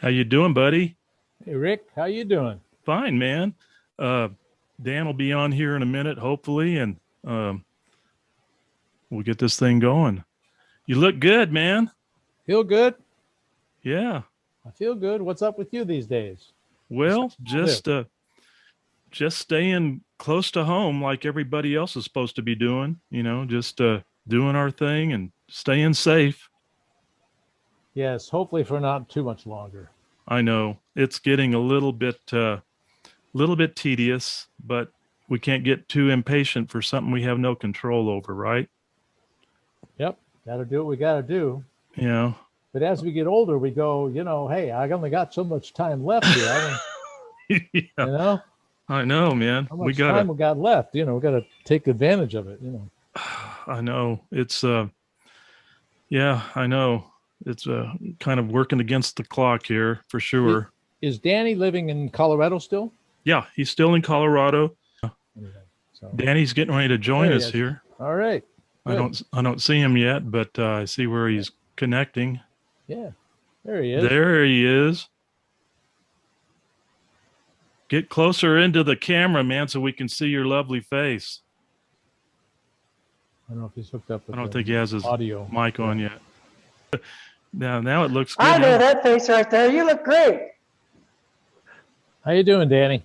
How you doing, buddy? Hey Rick, how you doing? Fine, man. Uh, Dan will be on here in a minute, hopefully, and um, we'll get this thing going. You look good, man. Feel good? Yeah. I feel good. What's up with you these days? Well, Besides all this. just staying close to home, like everybody else is supposed to be doing. Just doing our thing and staying safe. Yes, hopefully for not too much longer. I know it's getting a little bit tedious, but we can't get too impatient for something we have no control over, right? Yep, gotta do what we gotta do. Yeah. But as we get older, we go, hey, I only got so much time left here. Yeah. You know, I know, man. how much time we got left? We gotta take advantage of it. I know. It's yeah, I know. It's kind of working against the clock here for sure. Is Danny living in Colorado still? Yeah, he's still in Colorado. Yeah, so. Danny's getting ready to join us here. All right. Good. I don't see him yet, but I see where he's connecting. Yeah. There he is. There he is. Get closer into the camera, man, so we can see your lovely face. I don't know if he's hooked up with I don't think he has his audio mic on yet. Now it looks good. I know that face right there. You look great. How you doing, Danny?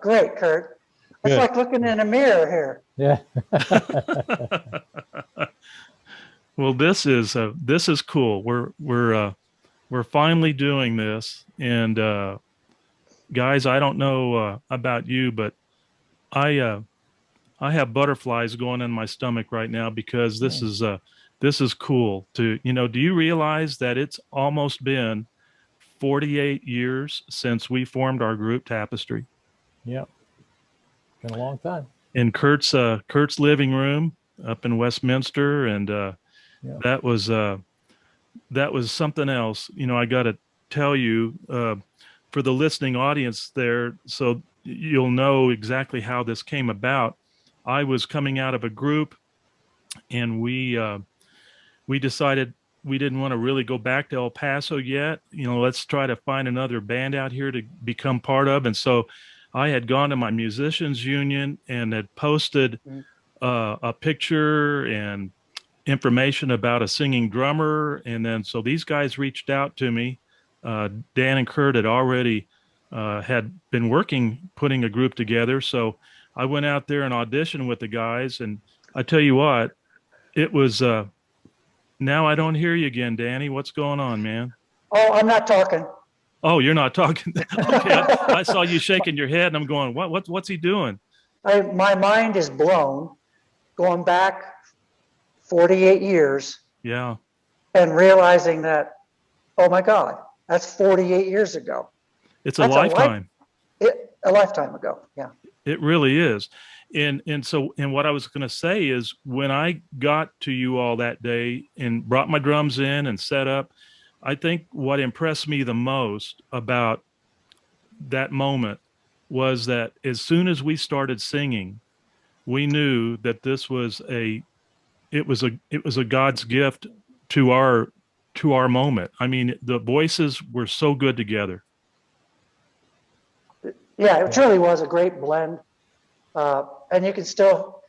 Great, Kurt. It's like looking in a mirror here. Yeah. Well, this is cool. We're finally doing this, and guys, I don't know about you, but I have butterflies going in my stomach right now because this is cool. Do you realize that it's almost been 48 years since we formed our group Tapestry? Yeah. Been a long time. In Kurt's living room up in Westminster, and that was something else. I got to tell you, for the listening audience there, so you'll know exactly how this came about. I was coming out of a group, and we decided we didn't want to really go back to El Paso yet. Let's try to find another band out here to become part of. And so I had gone to my musicians union and had posted a picture and information about a singing drummer. And then so these guys reached out to me. Dan and Kurt had already had been putting a group together. So I went out there and auditioned with the guys. And I tell you what, it was now I don't hear you again, Danny. What's going on, man? Oh, I'm not talking. Oh, you're not talking. Okay, I saw you shaking your head, and I'm going, what's he doing? My mind is blown, going back 48 years. Yeah. And realizing that, oh my God, that's 48 years ago. It's a lifetime. A lifetime ago. Yeah. It really is. And what I was going to say is when I got to you all that day and brought my drums in and set up, I think what impressed me the most about that moment was that as soon as we started singing, we knew that it was a God's gift to our moment. I mean, the voices were so good together. Yeah, it truly was a great blend. And you can still,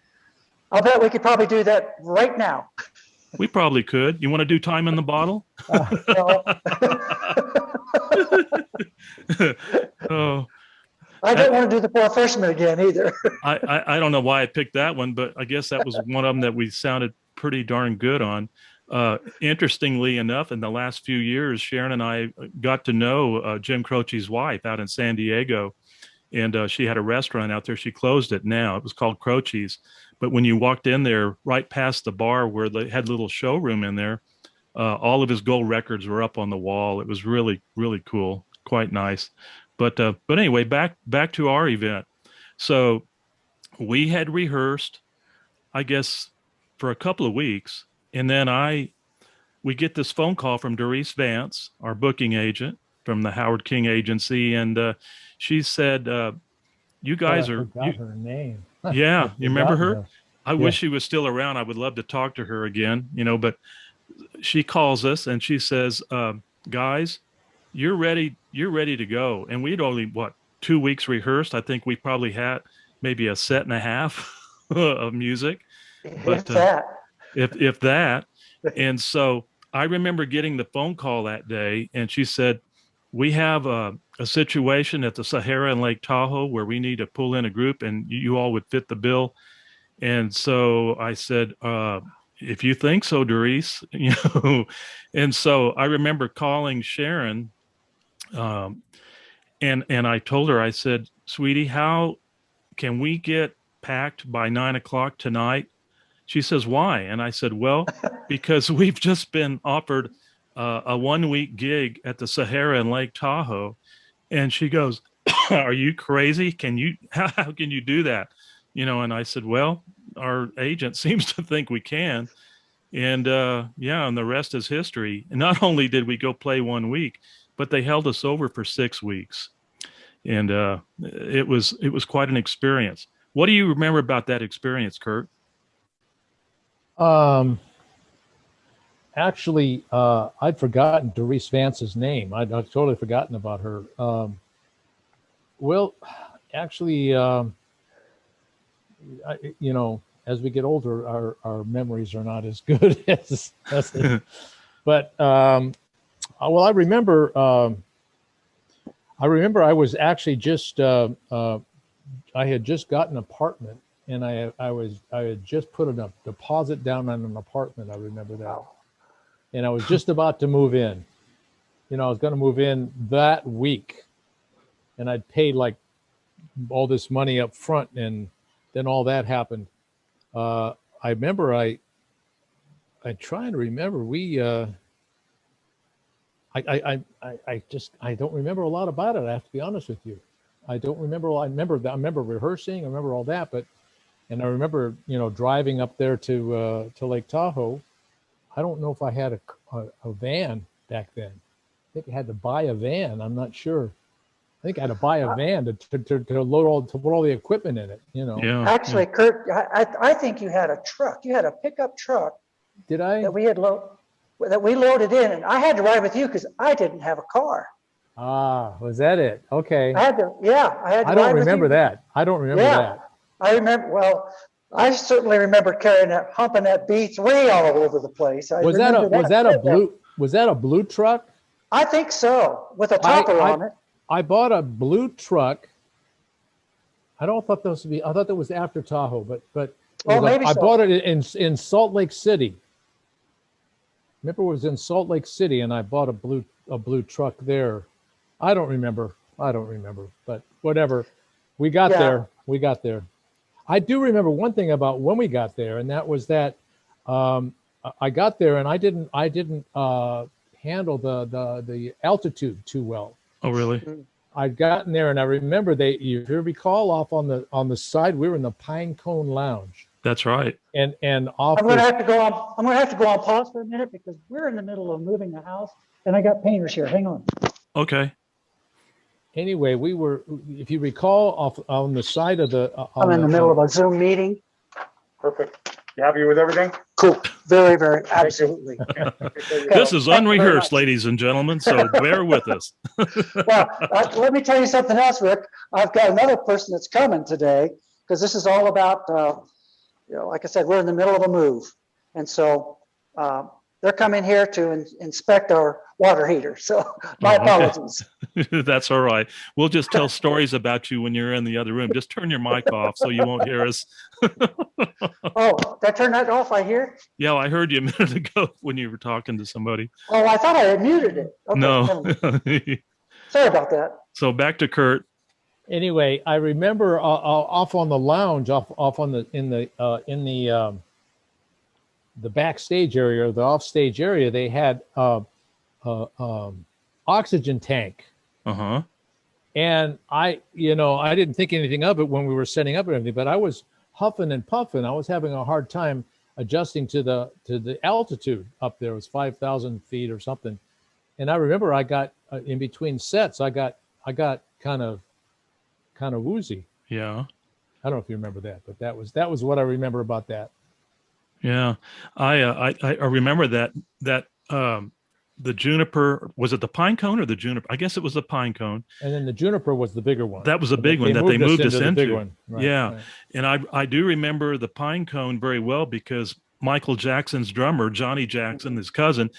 I'll bet we could probably do that right now. We probably could. You want to do Time in the Bottle? Oh, I don't want to do the Poor Freshman again either. I don't know why I picked that one, but I guess that was one of them that we sounded pretty darn good on. Interestingly enough, in the last few years, Sharon and I got to know Jim Croce's wife out in San Diego. And she had a restaurant out there. She closed it now. It was called Croce's. But when you walked in there, right past the bar where they had a little showroom in there, all of his gold records were up on the wall. It was really, really cool. Quite nice. But anyway, back to our event. So we had rehearsed, I guess, for a couple of weeks. And then we get this phone call from Doris Vance, our booking agent from the Howard King Agency. And she said, you guys I forgot her name. Yeah. You remember her? I wish she was still around. I would love to talk to her again, but she calls us and she says, guys, you're ready to go. And we'd only, what, 2 weeks rehearsed. I think we probably had maybe a set and a half of music, If but that. if that. And so I remember getting the phone call that day, and she said, we have a situation at the Sahara in Lake Tahoe where we need to pull in a group, and you all would fit the bill. And so I said, if you think so, Doris, and so I remember calling Sharon, um, and I told her, I said, sweetie, how can we get packed by 9 o'clock tonight? She says, why? And I said, well, because we've just been offered a 1 week gig at the Sahara in Lake Tahoe. And she goes, are you crazy? How can you do that? And I said, well, our agent seems to think we can. And yeah, and the rest is history. And not only did we go play 1 week, but they held us over for 6 weeks. And it was quite an experience. What do you remember about that experience, Kurt? Actually, I'd forgotten Doris Vance's name. I'd totally forgotten about her. Well, actually, as we get older, our memories are not as good as but well, I remember I was actually just I had just gotten an apartment, and I had just put a deposit down on an apartment. I remember that, and I was just about to move in. I was going to move in that week, and I'd paid like all this money up front, and then all that happened. I remember I trying to remember I don't remember a lot about it. I have to be honest with you. I don't remember. I remember rehearsing. I remember all that, and I remember driving up there to Lake Tahoe. I don't know if I had a van back then. I think I had to buy a van. I'm not sure. I think I had to buy a van to load to put all the equipment in it. Yeah. Actually, yeah. Kurt, I think you had a truck. You had a pickup truck. Did I? That we loaded in, and I had to ride with you because I didn't have a car. Ah, was that it? Okay. I had to. I don't remember that. I don't remember that. I remember. Well, I certainly remember carrying that, humping that B3 all over the place. Was that a blue truck? I think so, with a topper on it. I bought a blue truck. I thought that was after Tahoe, but I bought it in Salt Lake City. Remember, it was in Salt Lake City, and I bought a blue truck there. I don't remember, but whatever. We got there. I do remember one thing about when we got there, and that was that I got there and I didn't handle the altitude too well. Oh, really? I'd gotten there, and I remember if you recall, off on the side, we were in the Pine Cone Lounge. That's right. And off. I'm going to have to go on pause for a minute because we're in the middle of moving the house, and I got painters here. Hang on. Okay. Anyway, we were, if you recall, off on the side of the. I'm in the middle of a Zoom meeting. Perfect. You happy with everything? Cool. Very, very, absolutely. This is unrehearsed, ladies and gentlemen, so bear with us. Well, let me tell you something else, Rick. I've got another person that's coming today because this is all about, like I said, we're in the middle of a move. And so they're coming here to inspect our water heater. So my apologies. That's all right. We'll just tell stories about you when you're in the other room. Just turn your mic off so you won't hear us. Oh, did I turn that off? I hear? Yeah, I heard you a minute ago when you were talking to somebody. Oh, I thought I had muted it. Okay, no. Sorry about that. So back to Kurt. Anyway, I remember off on the lounge, off on in the backstage area or the offstage area, they had oxygen tank. Uh-huh. And I didn't think anything of it when we were setting up and everything, but I was huffing and puffing. I was having a hard time adjusting to the altitude up there. It was 5,000 feet or something. And I remember I got in between sets, I got kind of woozy. Yeah. I don't know if you remember that, but that was what I remember about that. Yeah. I remember that the juniper, was it the pine cone or the juniper? I guess it was the pine cone. And then the juniper was the bigger one. That was a big one that they moved us into. The big one. Right, yeah. Right. And I do remember the pine cone very well because Michael Jackson's drummer, Johnny Jackson, his cousin,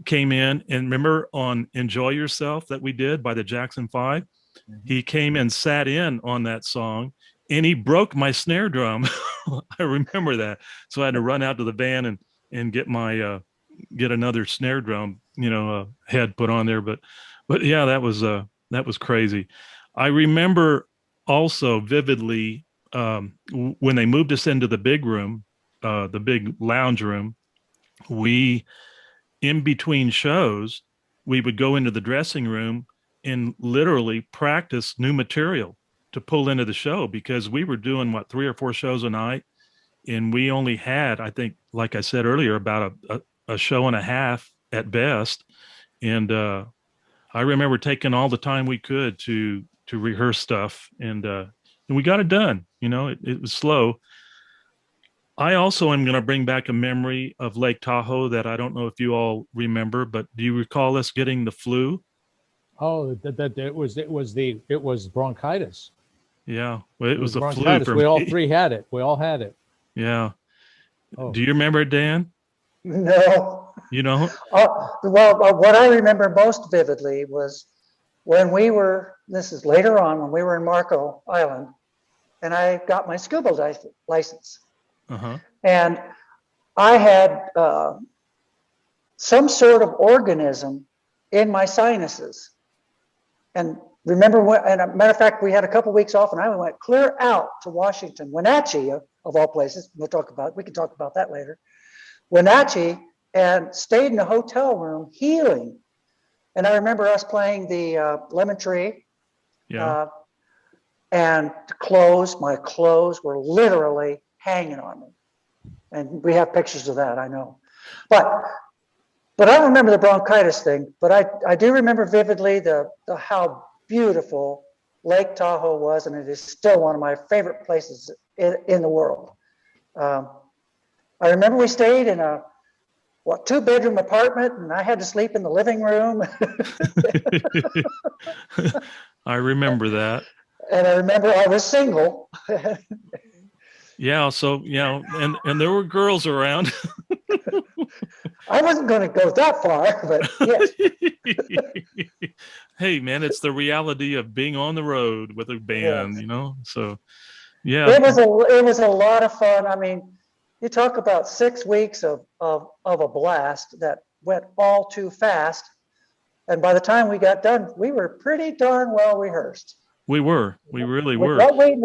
came in, and remember on Enjoy Yourself that we did by the Jackson 5? He came and sat in on that song, and he broke my snare drum. I remember that. So I had to run out to the van and get my get another snare drum, head put on there. But yeah, that was crazy. I remember also vividly when they moved us into the big room, the big lounge room. We, in between shows, we would go into the dressing room and literally practice new material to pull into the show, because we were doing 3 or 4 shows a night, and we only had, I think, like I said earlier, about a show and a half at best. And I remember taking all the time we could to rehearse stuff, and we got it done. It was slow. I also am going to bring back a memory of Lake Tahoe that I don't know if you all remember, but do you recall us getting the flu? Oh, it was bronchitis. Yeah, well, it was the flu bronchitis. for We all me. three had it. We all had it. Yeah. Oh. Do you remember it, Dan? No. Well, what I remember most vividly was when this is later on, when we were in Marco Island, and I got my scuba license. Uh-huh. And I had some sort of organism in my sinuses. And remember, and a matter of fact, we had a couple weeks off, and I went clear out to Washington, Wenatchee, of all places. We can talk about that later. Wenatchee, and stayed in a hotel room healing. And I remember us playing the Lemon Tree. Yeah. And my clothes were literally hanging on me. And we have pictures of that, I know. But I don't remember the bronchitis thing, but I do remember vividly the how beautiful Lake Tahoe was, and it is still one of my favorite places in the world. I remember we stayed in a 2-bedroom apartment, and I had to sleep in the living room. I remember that. And I remember I was single. Yeah, so and there were girls around. I wasn't going to go that far, but yes. Hey, man, it's the reality of being on the road with a band, So, yeah, it was a lot of fun. I mean, you talk about 6 weeks of a blast that went all too fast, and by the time we got done, we were pretty darn well rehearsed. We really were. What we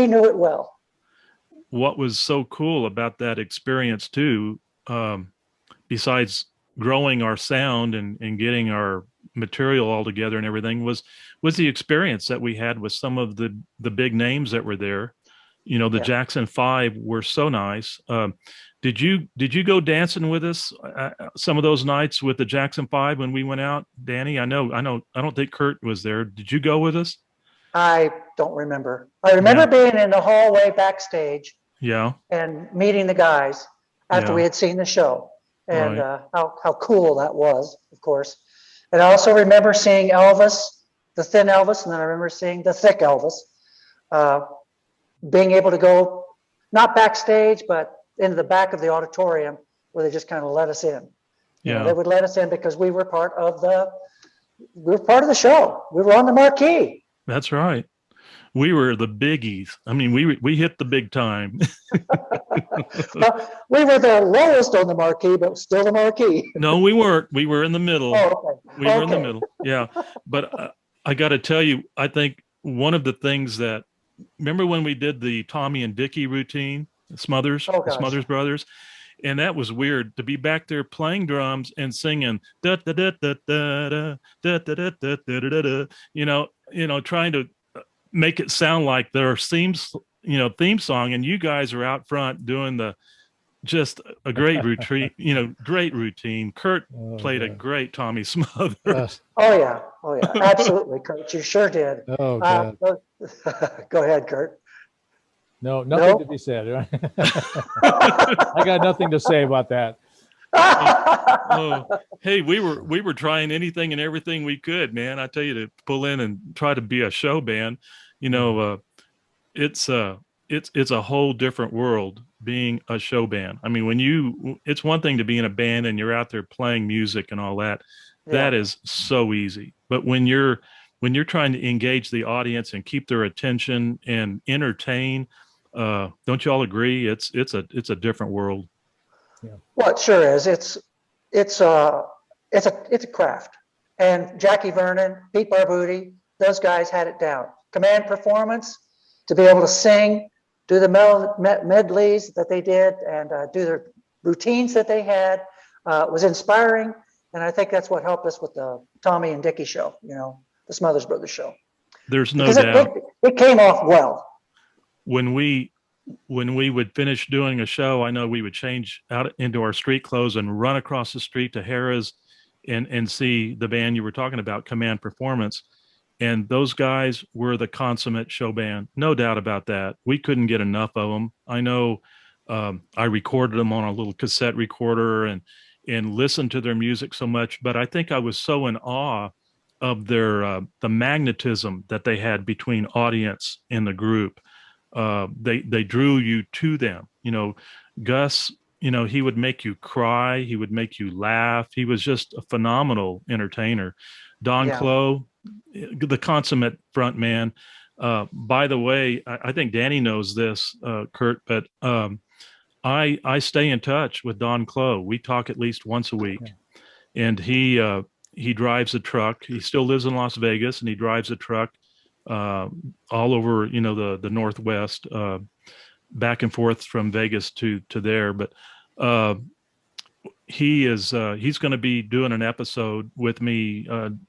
knew it well. What was so cool about that experience too, besides growing our sound and getting our material all together and everything, was the experience that we had with some of the big names that were there. The Jackson 5 were so nice. Did you go dancing with us some of those nights with the Jackson 5 when we went out, Danny? I don't think Kurt was there. Did you go with us? I don't remember. I remember being in the hallway backstage. Yeah. And meeting the guys after we had seen the show, and how cool that was, of course. And I also remember seeing Elvis, the thin Elvis, and then I remember seeing the thick Elvis. Being able to go not backstage, but into the back of the auditorium where they just kind of let us in. They would let us in because we were part of the show. We were on the marquee. That's right. We were the biggies. I mean, we hit the big time. Well, we were the lowest on the marquee, but still the marquee. No, we weren't. We were in the middle. Oh, okay. We were in the middle. Yeah. But I got to tell you, I think one of the things that, remember when we did the Tommy and Dickie routine, Smothers Brothers? And that was weird to be back there playing drums and singing da da da da da da da da da da da, trying to make it sound like their theme song, and you guys are out front doing just a great routine, great routine. Kurt played a great Tommy Smothers. Oh yeah, absolutely, Kurt, you sure did. Oh God. Go ahead, Kurt. No, nothing to be said. I got nothing to say about that. Oh, hey, we were trying anything and everything we could, man. I tell you, to pull in and try to be a show band, you know, it's it's a whole different world being a show band. I mean, it's one thing to be in a band and you're out there playing music and all that. Yeah. That is so easy. But when you're trying to engage the audience and keep their attention and entertain, don't you all agree? It's a different world. Well, it sure is. It's a it's a craft. And Jackie Vernon, Pete Barbuti, those guys had it down. Command performance, to be able to sing, do the medleys that they did, and do their routines that they had, was inspiring. And I think that's what helped us with the Tommy and Dickie show, you know, the Smothers Brothers show. There's no Because doubt. it came off well. When we would finish doing a show, I know we would change out into our street clothes and run across the street to Harrah's and see the band you were talking about, Command Performance. And those guys were the consummate show band, no doubt about that. We couldn't get enough of them. I know I recorded them on a little cassette recorder and listened to their music so much, but I think I was so in awe of their the magnetism that they had between audience and the group. They drew you to them. You know, Gus, you know, he would make you cry, he would make you laugh. He was just a phenomenal entertainer. Don Clow, the consummate front man. By the way, I think Danny knows this, Kurt, but I stay in touch with Don Clow. We talk at least once a week, and he drives a truck. He still lives in Las Vegas, and he drives a truck all over, you know, the Northwest, back and forth from Vegas to there. But he's going to be doing an episode with me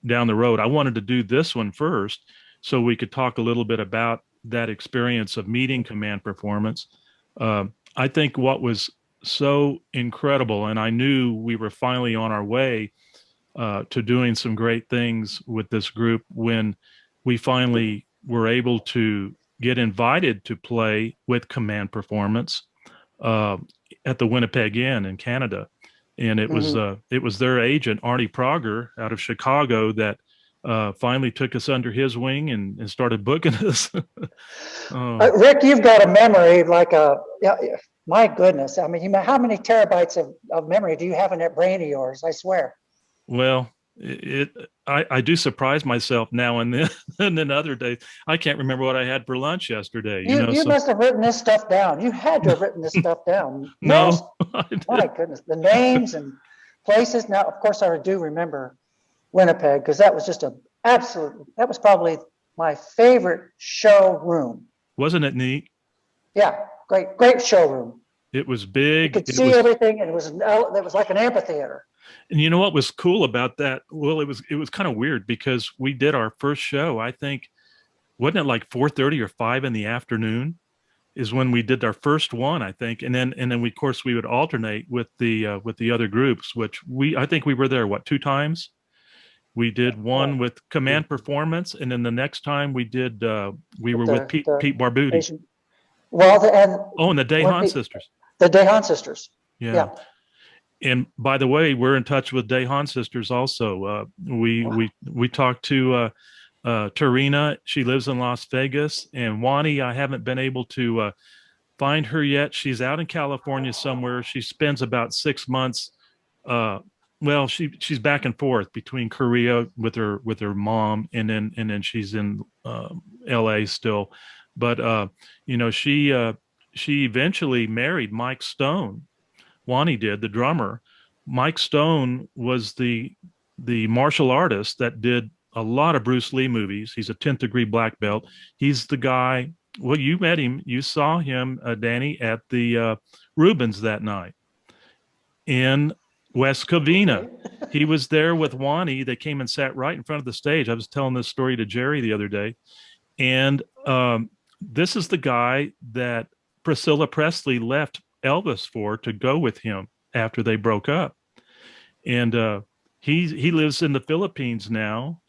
down the road. I wanted to do this one first so we could talk a little bit about that experience of meeting Command Performance. I think what was so incredible, and I knew we were finally on our way to doing some great things with this group when we finally were able to get invited to play with Command Performance at the Winnipeg Inn in Canada. And it was their agent, Arnie Prager, out of Chicago, that finally took us under his wing and started booking us. Rick, you've got a memory like my goodness. I mean, how many terabytes of memory do you have in that brain of yours? I swear. Well, I do surprise myself now and then, and then other days I can't remember what I had for lunch yesterday. You must have written this stuff down. You had to have written this stuff down. No, my goodness, the names and places. Now, of course, I do remember Winnipeg because that was just that was probably my favorite showroom. Wasn't it neat? Yeah, great showroom. It was big. You could see everything, and it was like an amphitheater. And you know what was cool about that? Well, it was kind of weird because we did our first show. I think, wasn't it like 4:30 or 5 in the afternoon is when we did our first one, I think. And then we, of course, we would alternate with the other groups, which I think we were there, 2 times. We did one with Command Performance, and then the next time we did we were with Pete Barbuti. Well, and the Dehan sisters. The Dehan sisters. Yeah. And by the way, we're in touch with Dehan sisters also. We talked to Tarina. She lives in Las Vegas. And Wani, I haven't been able to find her yet. She's out in California somewhere. She spends about 6 months. Well, she's back and forth between Korea with her mom, and then she's in LA still. But you know, she eventually married Mike Stone. Wani did, the drummer. Mike Stone was the martial artist that did a lot of Bruce Lee movies. He's a 10th degree black belt. He's the guy. Well, you met him. You saw him, Danny, at the Rubens that night in West Covina. He was there with Wani. They came and sat right in front of the stage. I was telling this story to Jerry the other day. And this is the guy that Priscilla Presley left Elvis to go with him after they broke up. And he lives in the Philippines now.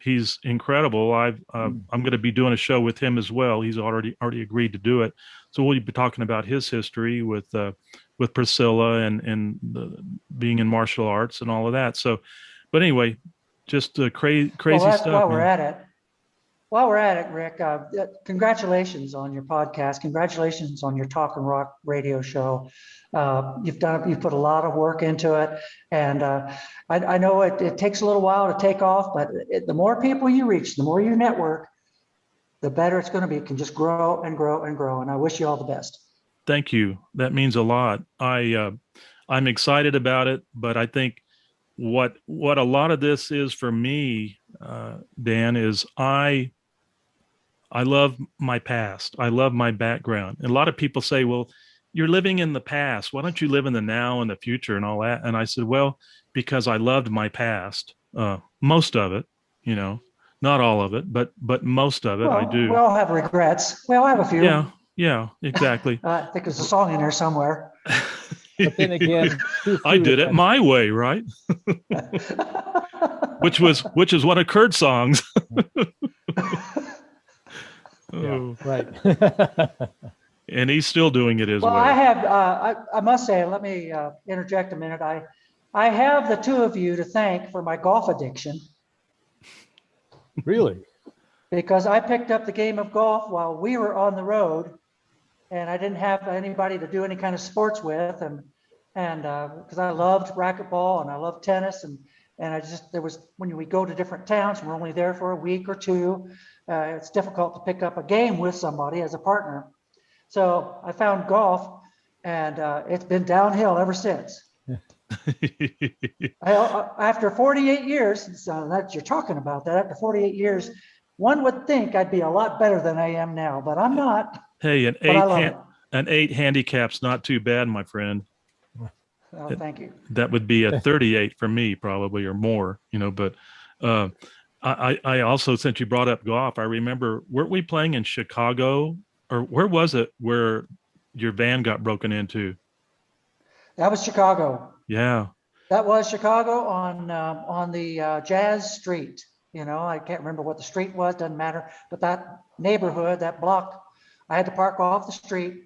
He's incredible. I'm going to be doing a show with him as well. He's already agreed to do it. So we'll be talking about his history with with Priscilla and being in martial arts and all of that. So, but anyway, just crazy stuff. While we're at it, Rick, congratulations on your podcast. Congratulations on your Talk and Rock radio show. You've put a lot of work into it, and I know it takes a little while to take off, but the more people you reach, the more you network, the better it's going to be. It can just grow and grow and grow. And I wish you all the best. Thank you. That means a lot. I'm excited about it, but I think what a lot of this is for me, Dan, is I love my past. I love my background. And a lot of people say, well, you're living in the past. Why don't you live in the now and the future and all that? And I said, well, because I loved my past, most of it, not all of it, but most of it. I do. We all have regrets. We all have a few. Yeah, exactly. I think there's a song in there somewhere. But then again, I did it my way, right? which is one of Kurt's songs. Yeah, right. And he's still doing it as well. I must say, let me interject a minute. I have the two of you to thank for my golf addiction. Really? Because I picked up the game of golf while we were on the road, and I didn't have anybody to do any kind of sports with, and because I loved racquetball and I loved tennis, and there was, when we go to different towns, we're only there for a week or two, it's difficult to pick up a game with somebody as a partner. So I found golf, and it's been downhill ever since. After 48 years, so that you're talking about that, after 48 years, one would think I'd be a lot better than I am now, but I'm not. Hey, an 8 handicap's not too bad, my friend. Oh, thank you. That would be a 38 for me, probably, or more, but I also, since you brought up golf, I remember, weren't we playing in Chicago, or where was it where your van got broken into? That was Chicago. Yeah. That was Chicago on the Jazz Street. I can't remember what the street was, doesn't matter. But that neighborhood, that block, I had to park off the street.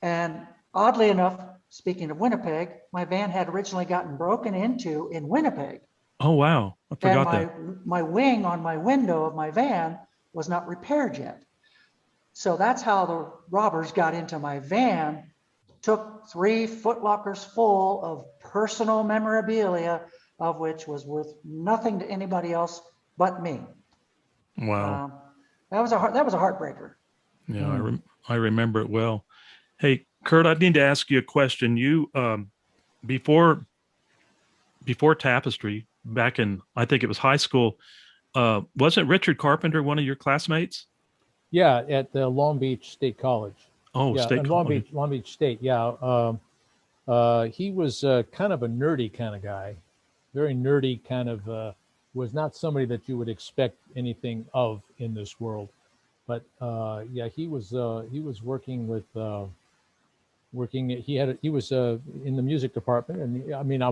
And oddly enough, speaking of Winnipeg, my van had originally gotten broken into in Winnipeg. Oh, wow. I forgot that. My wing on my window of my van was not repaired yet. So that's how the robbers got into my van, took 3 Foot Lockers full of personal memorabilia, of which was worth nothing to anybody else but me. Wow. That was a heartbreaker. Yeah, I remember it well. Hey, Kurt, I need to ask you a question. You, before Tapestry, back in, I think it was high school, wasn't Richard Carpenter one of your classmates? Yeah, at the Long Beach State College. Oh, yeah, State College. Long Beach State, yeah. He was kind of a nerdy kind of guy, very nerdy kind of, was not somebody that you would expect anything of in this world. But yeah, he was working with, he was in the music department. And I mean,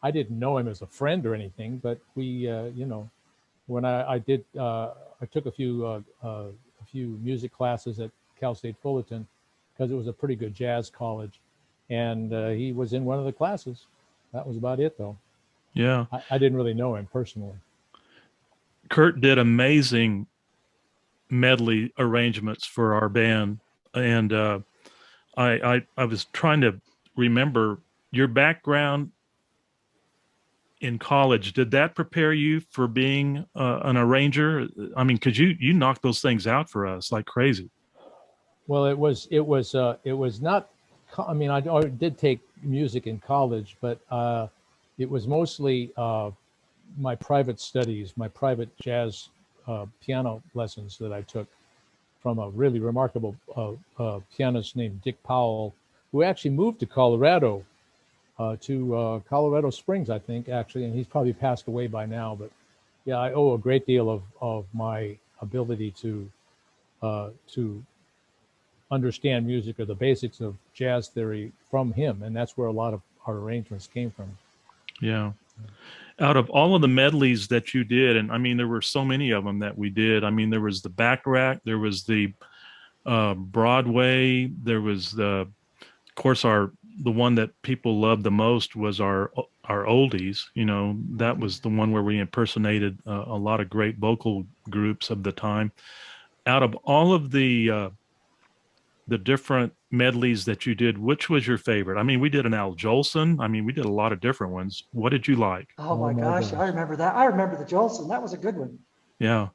I didn't know him as a friend or anything, but we, when I took a few music classes at Cal State Fullerton, because it was a pretty good jazz college, and he was in one of the classes. That was about it, though. Yeah, I didn't really know him personally. Kurt did amazing medley arrangements for our band, and I was trying to remember your background in college. Did that prepare you for being an arranger? I mean, because you knocked those things out for us like crazy. Well, it was not. I mean, I did take music in college, but it was mostly my private studies, my private jazz piano lessons that I took from a really remarkable pianist named Dick Powell, who actually moved to Colorado, to Colorado Springs, I think, actually, and he's probably passed away by now. But yeah, I owe a great deal of my ability to understand music or the basics of jazz theory from him, and that's where a lot of our arrangements came from. Yeah. Out of all of the medleys that you did, and I mean, there were so many of them that we did. I mean, there was the Bacharach, there was the Broadway, there was of course, our the one that people loved the most was our oldies. You know, that was the one where we impersonated a lot of great vocal groups of the time. Out of all of the different medleys that you did, which was your favorite? I mean, we did an Al Jolson. I mean, we did a lot of different ones. What did you like? Oh my gosh, I remember that. I remember the Jolson. That was a good one. Yeah.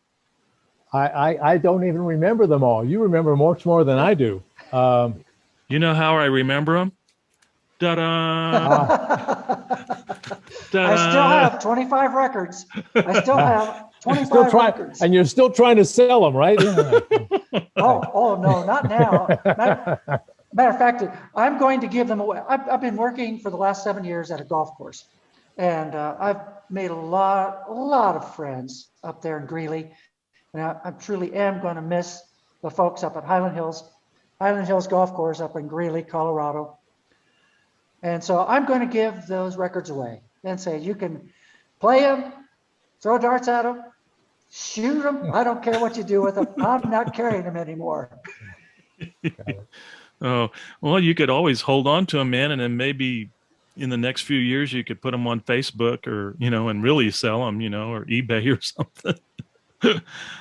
I don't even remember them all. You remember much more than I do. You know how I remember them? Ta-da! I still have 25 records. I still have 25 records. And you're still trying to sell them, right? Yeah. Oh no, not now. Matter of fact, I'm going to give them away. I've been working for the last 7 years at a golf course, and I've made a lot of friends up there in Greeley, and I truly am going to miss the folks up at Highland Hills Golf Course up in Greeley, Colorado. And so I'm going to give those records away and say, you can play them, throw darts at them, shoot them. I don't care what you do with them. I'm not carrying them anymore. Oh, well, you could always hold on to them, man. And then maybe in the next few years, you could put them on Facebook or, you know, and really sell them, you know, or eBay or something.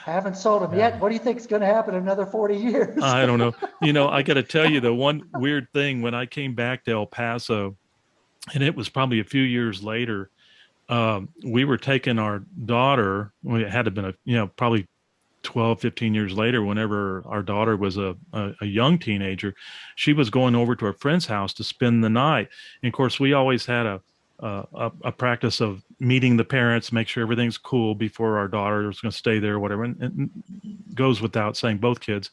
Haven't sold them yet. What do you think is going to happen in another 40 years? I don't know. You know, I got to tell you the one weird thing when I came back to El Paso, and it was probably a few years later, we were taking our daughter. Well, it had to have been probably 12, 15 years later, whenever our daughter was a young teenager, she was going over to a friend's house to spend the night. And of course, we always had a practice of meeting the parents, make sure everything's cool before our daughter was going to stay there or whatever. And it goes without saying, both kids.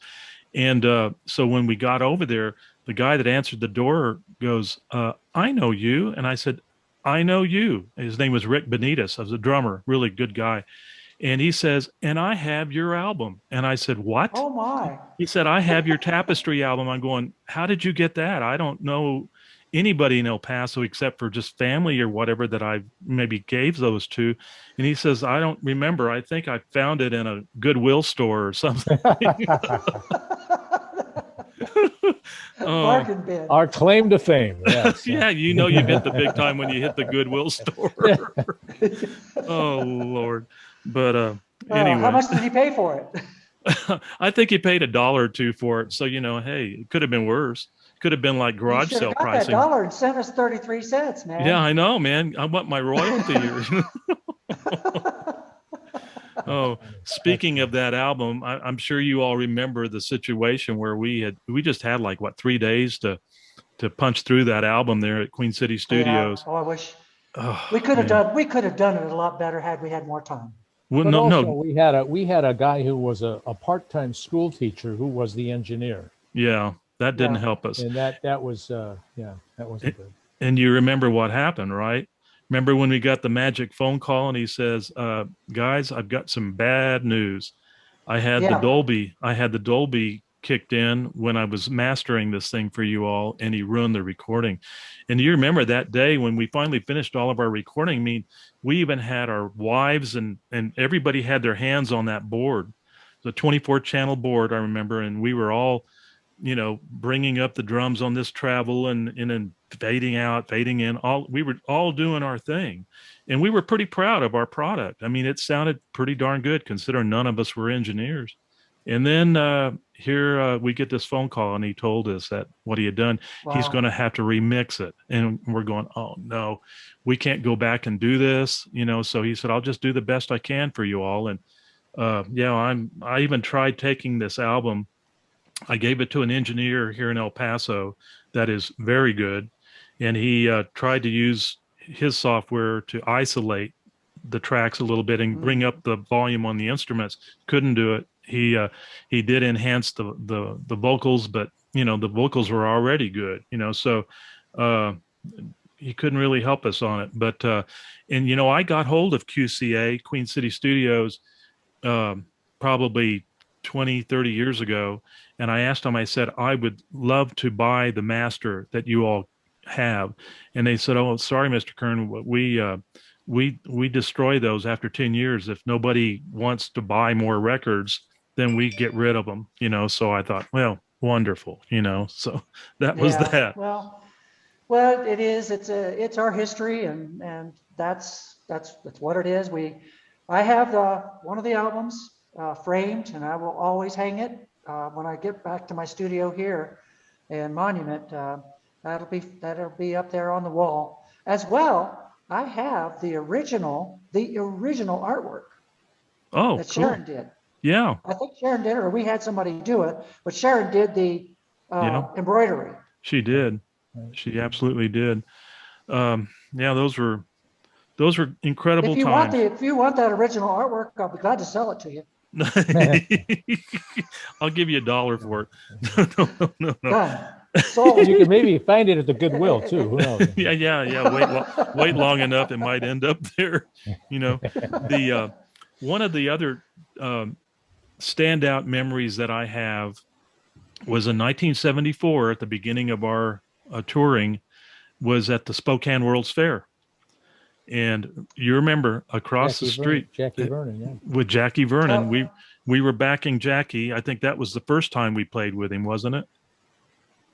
And so when we got over there, the guy that answered the door goes, I know you. And I said, I know you. His name was Rick Benitez. I was a drummer, really good guy. And he says, and I have your album. And I said, what? Oh my. He said, I have your Tapestry album. I'm going, how did you get that? I don't know anybody in El Paso except for just family or whatever that I maybe gave those to. And he says, I don't remember. I think I found it in a Goodwill store or something. Bargain bin. Our claim to fame. Yes. Yeah, you know you hit the big time when you hit the Goodwill store. Oh, Lord. But anyway. How much did he pay for it? I think he paid $1 or $2 for it. So, you know, hey, it could have been worse. Could have been like garage sale pricing. That $1 and sent us 33 cents, man. Yeah, I know, man. I want my royalty. Oh, speaking of that album, I'm sure you all remember the situation where we just had like 3 days to punch through that album there at Queen City Studios. Yeah. Oh, I wish we could have done it a lot better had we had more time. Well, no. We had a guy who was a part-time school teacher who was the engineer. Yeah, that didn't help us. And that was that wasn't good. And you remember what happened, right? Remember when we got the magic phone call and he says, guys, I've got some bad news. I had the Dolby kicked in when I was mastering this thing for you all, and he ruined the recording. And you remember that day when we finally finished all of our recording? I mean, we even had our wives and everybody had their hands on that board, the 24-channel board, I remember, and we were all, you know, bringing up the drums on this travel and then fading out, fading in. We were all doing our thing, and we were pretty proud of our product. I mean, it sounded pretty darn good considering none of us were engineers. And then here we get this phone call, and he told us that what he had done, he's going to have to remix it. And we're going, oh no, we can't go back and do this, you know. So he said, I'll just do the best I can for you all. And I even tried taking this album. I gave it to an engineer here in El Paso that is very good, and he tried to use his software to isolate the tracks a little bit and bring up the volume on the instruments. Couldn't do it. He did enhance the vocals, but you know the vocals were already good, you know, so he couldn't really help us on it. But and you know, I got hold of QCA, Queen City Studios, probably 20-30 years ago, and I asked them, I said, I would love to buy the master that you all have. And they said, oh, sorry, Mr. Kern, we destroy those after 10 years. If nobody wants to buy more records, then we get rid of them, you know. So I thought, well, wonderful, you know. So that was that. Well, Well, it is. It's our history, and that's what it is. I have one of the albums framed, and I will always hang it when I get back to my studio here in Monument. That'll be up there on the wall as well. I have the original artwork that cool. Sharon did. Yeah. I think Sharon did, or we had somebody do it, but Sharon did the embroidery. She did. She absolutely did. Yeah, those were incredible times. If you want that original artwork, I'll be glad to sell it to you. I'll give you $1 for it. No. So you can maybe find it at the Goodwill too. Who knows? Yeah. Wait long enough, it might end up there. The one of the other standout memories that I have was in 1974 at the beginning of our touring, was at the Spokane World's Fair. And you remember across the street, Jackie Vernon, yeah. with Jackie Vernon, we were backing Jackie. I think that was the first time we played with him, wasn't it?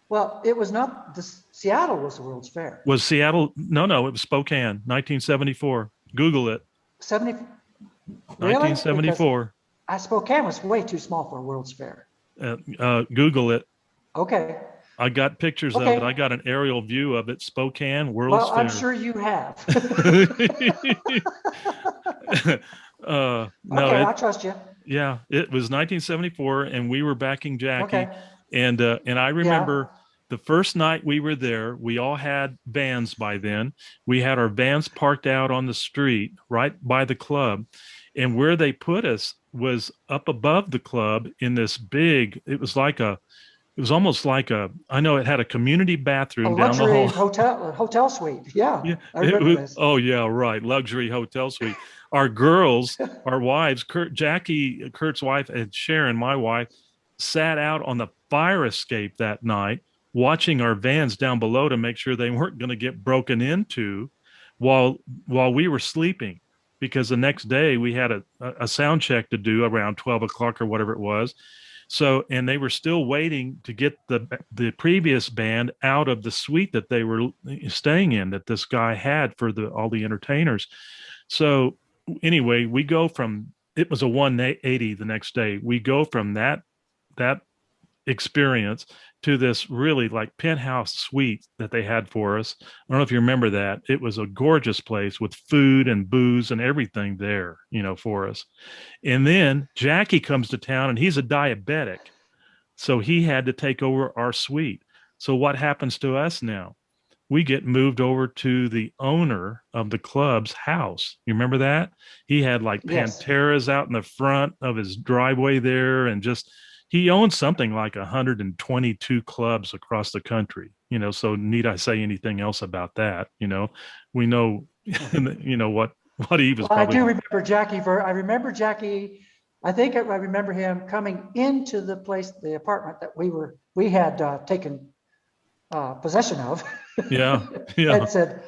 Well, it was not. Seattle was the World's Fair. Was Seattle? No, it was Spokane, 1974. Google it. 1974. Spokane was way too small for a World's Fair. Google it. Okay. I got pictures of it. I got an aerial view of it. Spokane World's Fair. Well, I'm sure you have. No, okay, I trust you. Yeah, it was 1974, and we were backing Jackie. Okay. And I remember the first night we were there, we all had vans by then. We had our vans parked out on the street right by the club. And where they put us was up above the club in this big, it was almost like I know it had a community bathroom down the hall. Hotel suite. Yeah. I remember this. Oh yeah, right. Luxury hotel suite. Our girls, our wives, Kurt's wife, and Sharon, my wife, sat out on the fire escape that night, watching our vans down below to make sure they weren't going to get broken into while we were sleeping. Because the next day we had a sound check to do around 12 o'clock or whatever it was. So, and they were still waiting to get the previous band out of the suite that they were staying in, that this guy had for all the entertainers. So anyway, we go from, it was a 180 the next day. We go from that experience to this really like penthouse suite that they had for us. I don't know if you remember that. It was a gorgeous place with food and booze and everything there, for us. And then Jackie comes to town, and he's a diabetic. So he had to take over our suite. So what happens to us now? We get moved over to the owner of the club's house. You remember that? He had like Panteras out in the front of his driveway there, and he owns something like 122 clubs across the country, so need I say anything else about that? We know, what he was. Well, I do remember Jackie. I remember Jackie. I think I remember him coming into the apartment that we had taken possession of. Yeah. And said,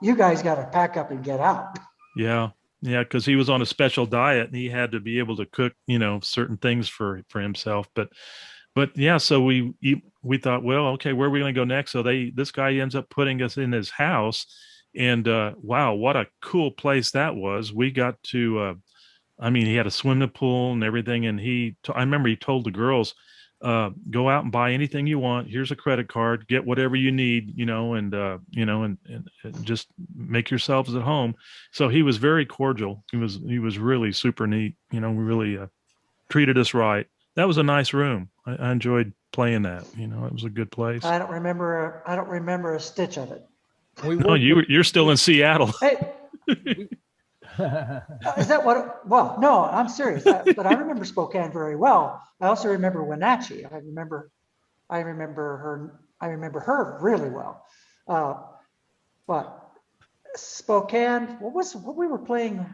you guys got to pack up and get out. Yeah. Yeah, because he was on a special diet and he had to be able to cook, certain things for himself. But yeah, so we thought, well, okay, where are we going to go next? So this guy ends up putting us in his house, and wow, what a cool place that was. We got to, he had a swimming pool and everything, and I remember he told the girls, go out and buy anything you want. Here's a credit card, get whatever you need, and just make yourselves at home. So he was very cordial. He was really super neat. Really treated us right. That was a nice room. I enjoyed playing that. It was a good place. I don't remember a stitch of it. No, you're still in Seattle. Hey. Is that what? Well, no, I'm serious. But I remember Spokane very well. I also remember Wenatchee. I remember her really well. But Spokane, what we were playing?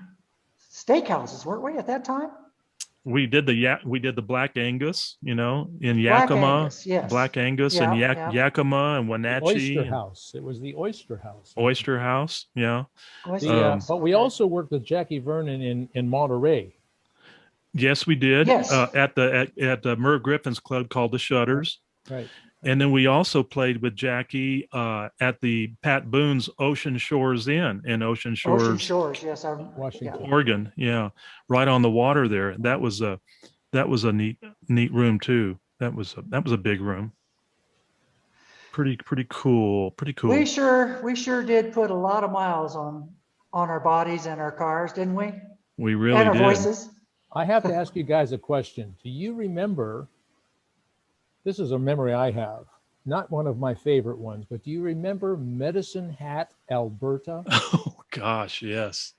Steakhouses, weren't we at that time? We did the Black Angus, in Yakima, Black Angus and Yakima and Wenatchee. Oyster House. It was the Oyster House. Oyster House, yeah. But we also worked with Jackie Vernon in Monterey. Yes, we did. Yes. At Merv Griffin's club called the Shutters. Right. And then we also played with Jackie at the Pat Boone's Ocean Shores Inn in Ocean Ocean Shores, Shores, yes, Washington. Oregon. Yeah, right on the water there. That was a neat room too. That was a big room. Pretty cool. Pretty cool. We sure did put a lot of miles on our bodies and our cars, didn't we? We really and our did. voices. I have to ask you guys a question. Do you remember? This is a memory I have, not one of my favorite ones, but do you remember Medicine Hat, Alberta? Oh gosh, yes.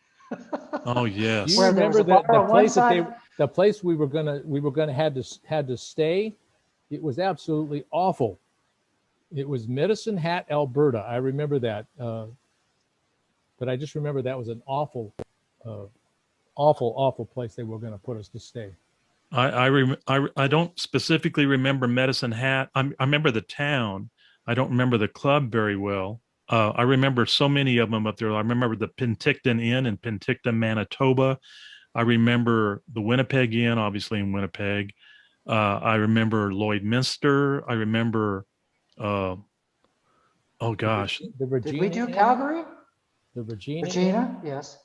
Oh yes. Do you remember the place we were gonna had to stay? It was absolutely awful. It was Medicine Hat, Alberta. I remember that, but I just remember that was an awful place they were going to put us to stay. I don't specifically remember Medicine Hat. I remember the town. I don't remember the club very well. I remember so many of them up there. I remember the Penticton Inn in Penticton, Manitoba. I remember the Winnipeg Inn, obviously in Winnipeg. I remember Lloydminster. I remember, oh gosh. The Regina Did we do Inn? Calgary? The Regina. Regina, yes.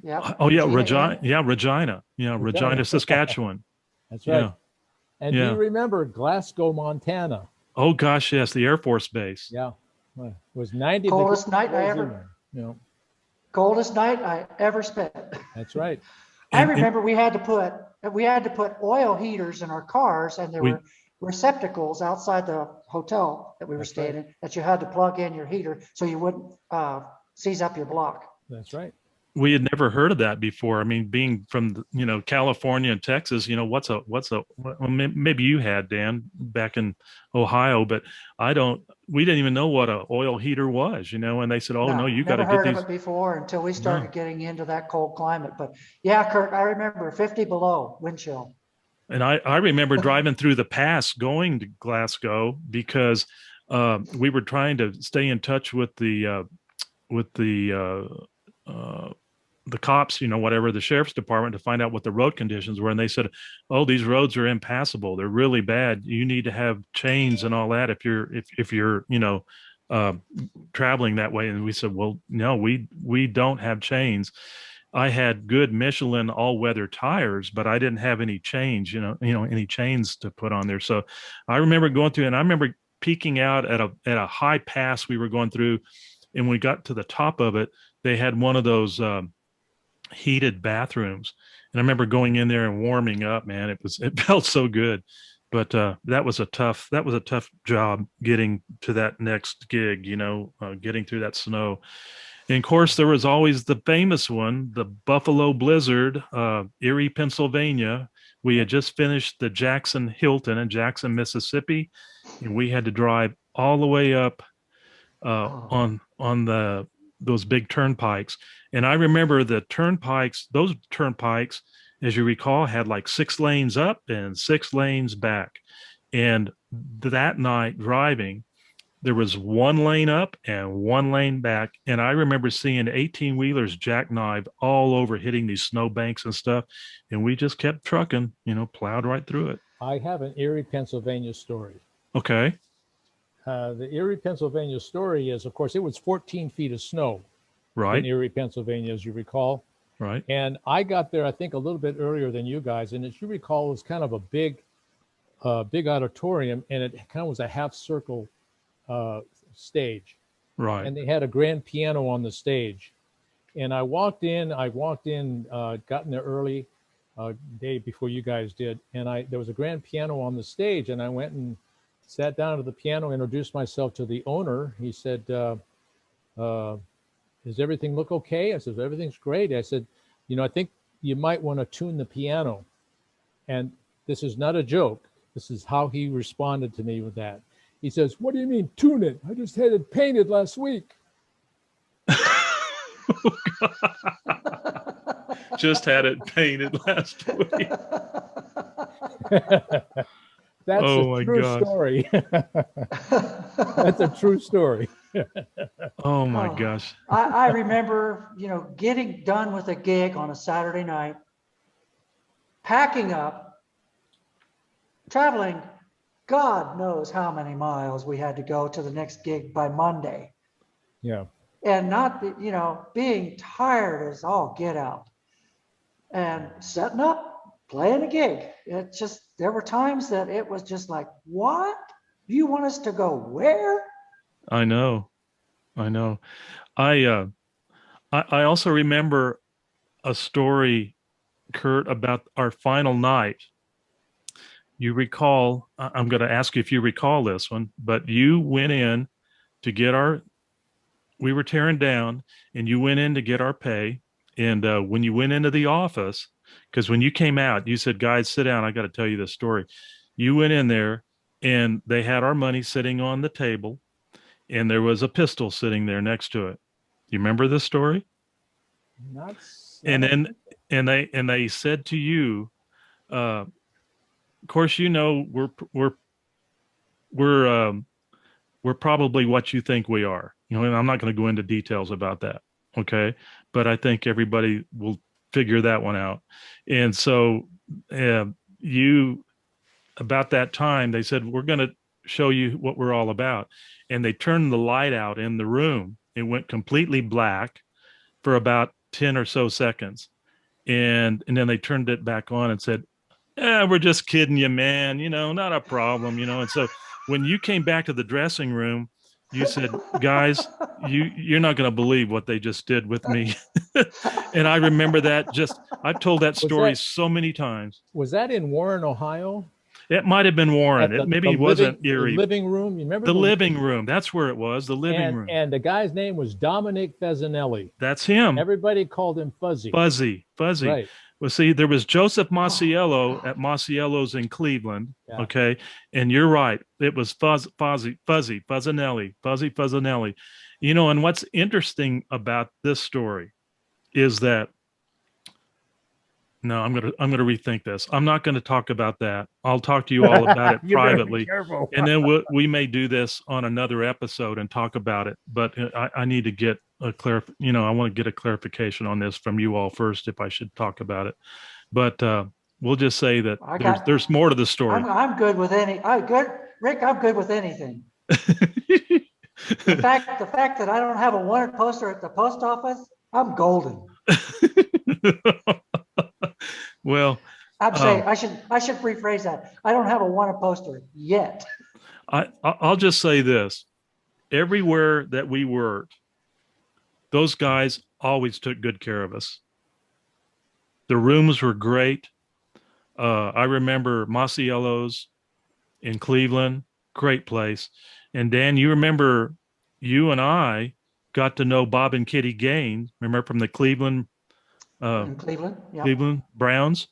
Yeah. Oh yeah, Regina. Regina. Yeah, Regina, Saskatchewan. That's right. Yeah. And do you remember Glasgow, Montana? Oh gosh, yes, the Air Force Base. Yeah. It was 90 coldest degrees. Coldest night I ever spent. That's right. I remember we had to put oil heaters in our cars, and there were receptacles outside the hotel that we were staying in that you had to plug in your heater so you wouldn't seize up your block. That's right. We had never heard of that before. I mean, being from California and Texas, maybe you had, Dan, back in Ohio, but we didn't even know what an oil heater was, and they said, no, you got to get these. Never heard of it before until we started getting into that cold climate. But yeah, Kurt, I remember 50 below wind chill. And I remember driving through the pass going to Glasgow because we were trying to stay in touch with the cops, whatever, the sheriff's department, to find out what the road conditions were. And they said, oh, these roads are impassable. They're really bad. You need to have chains and all that if you're traveling that way. And we said, well, no, we don't have chains. I had good Michelin all-weather tires, but I didn't have any chains, any chains to put on there. So I remember going through, and I remember peeking out at a high pass we were going through. And when we got to the top of it, they had one of those heated bathrooms. And I remember going in there and warming up, man. It felt so good. But that was a tough job getting to that next gig, getting through that snow. And of course, there was always the famous one, the Buffalo Blizzard, Erie, Pennsylvania. We had just finished the Jackson Hilton in Jackson, Mississippi, and we had to drive all the way up on those big turnpikes. And I remember those turnpikes, as you recall, had like 6 lanes up and 6 lanes back. And that night driving, there was 1 lane up and 1 lane back. And I remember seeing 18-wheelers jackknife all over, hitting these snow banks and stuff. And we just kept trucking, plowed right through it. I have an Erie, Pennsylvania story. Okay. The Erie, Pennsylvania story is, of course, it was 14 feet of snow. Right. In Erie, Pennsylvania, as you recall. Right. And I got there, I think, a little bit earlier than you guys. And as you recall, it was kind of a big auditorium, and it kind of was a half circle stage. Right. And they had a grand piano on the stage. And I walked in, got in there early, day before you guys did. And there was a grand piano on the stage, and I went and sat down at the piano, introduced myself to the owner. He said, does everything look okay? I said, everything's great. I said, I think you might want to tune the piano. And this is not a joke. This is how he responded to me with that. He says, what do you mean tune it? I just had it painted last week. Just had it painted last week. That's a true story. That's a true story. Oh my gosh. I remember, getting done with a gig on a Saturday night, packing up, traveling God knows how many miles we had to go to the next gig by Monday. Yeah. And not, being tired as all get out. And setting up, playing a gig. It just, there were times that it was just like, what? You want us to go where? I know. I also remember a story, Kurt, about our final night. You recall, I'm going to ask you if you recall this one, but you went in to get we were tearing down, and you went in to get our pay. And when you went into the office, because when you came out, you said, guys, sit down. I got to tell you this story. You went in there and they had our money sitting on the table, and there was a pistol sitting there next to it. You remember this story? Not. And then, and they said to you, of course, we're probably what you think we are. And I'm not going to go into details about that. Okay. But I think everybody will figure that one out. And so about that time, they said, we're going to show you what we're all about. And they turned the light out in the room. It went completely black for about 10 or so seconds. And then they turned it back on and said, we're just kidding you, man. Not a problem, And so when you came back to the dressing room, you said, guys, you're not going to believe what they just did with me. And I remember that. I've told that story so many times. Was that in Warren, Ohio? It might have been Warren. It wasn't Erie. The living room. You remember the living room? That's where it was. The living room. And the guy's name was Dominic Fasanelli. That's him. Everybody called him Fuzzy. Fuzzy. Right. Well, see, there was Joseph Masiello at Masiello's in Cleveland. Yeah. Okay. And you're right. It was Fuzzy Fasanelli. And what's interesting about this story is that, no, I'm going to rethink this. I'm not going to talk about that. I'll talk to you all about it privately. And then we may do this on another episode and talk about it. But I need to get I want to get a clarification on this from you all first, if I should talk about it. But we'll just say that there's more to the story. I'm good with Rick, I'm good with anything. The fact that I don't have a wanted poster at the post office, I'm golden. Well, I'm saying I should rephrase that. I don't have a wanted poster yet. I'll just say this: everywhere that we worked, those guys always took good care of us. The rooms were great. I remember Masiello's in Cleveland, great place. And Dan, you remember you and I got to know Bob and Kitty Gaines, remember, from the Cleveland in Cleveland, yeah. Cleveland Browns.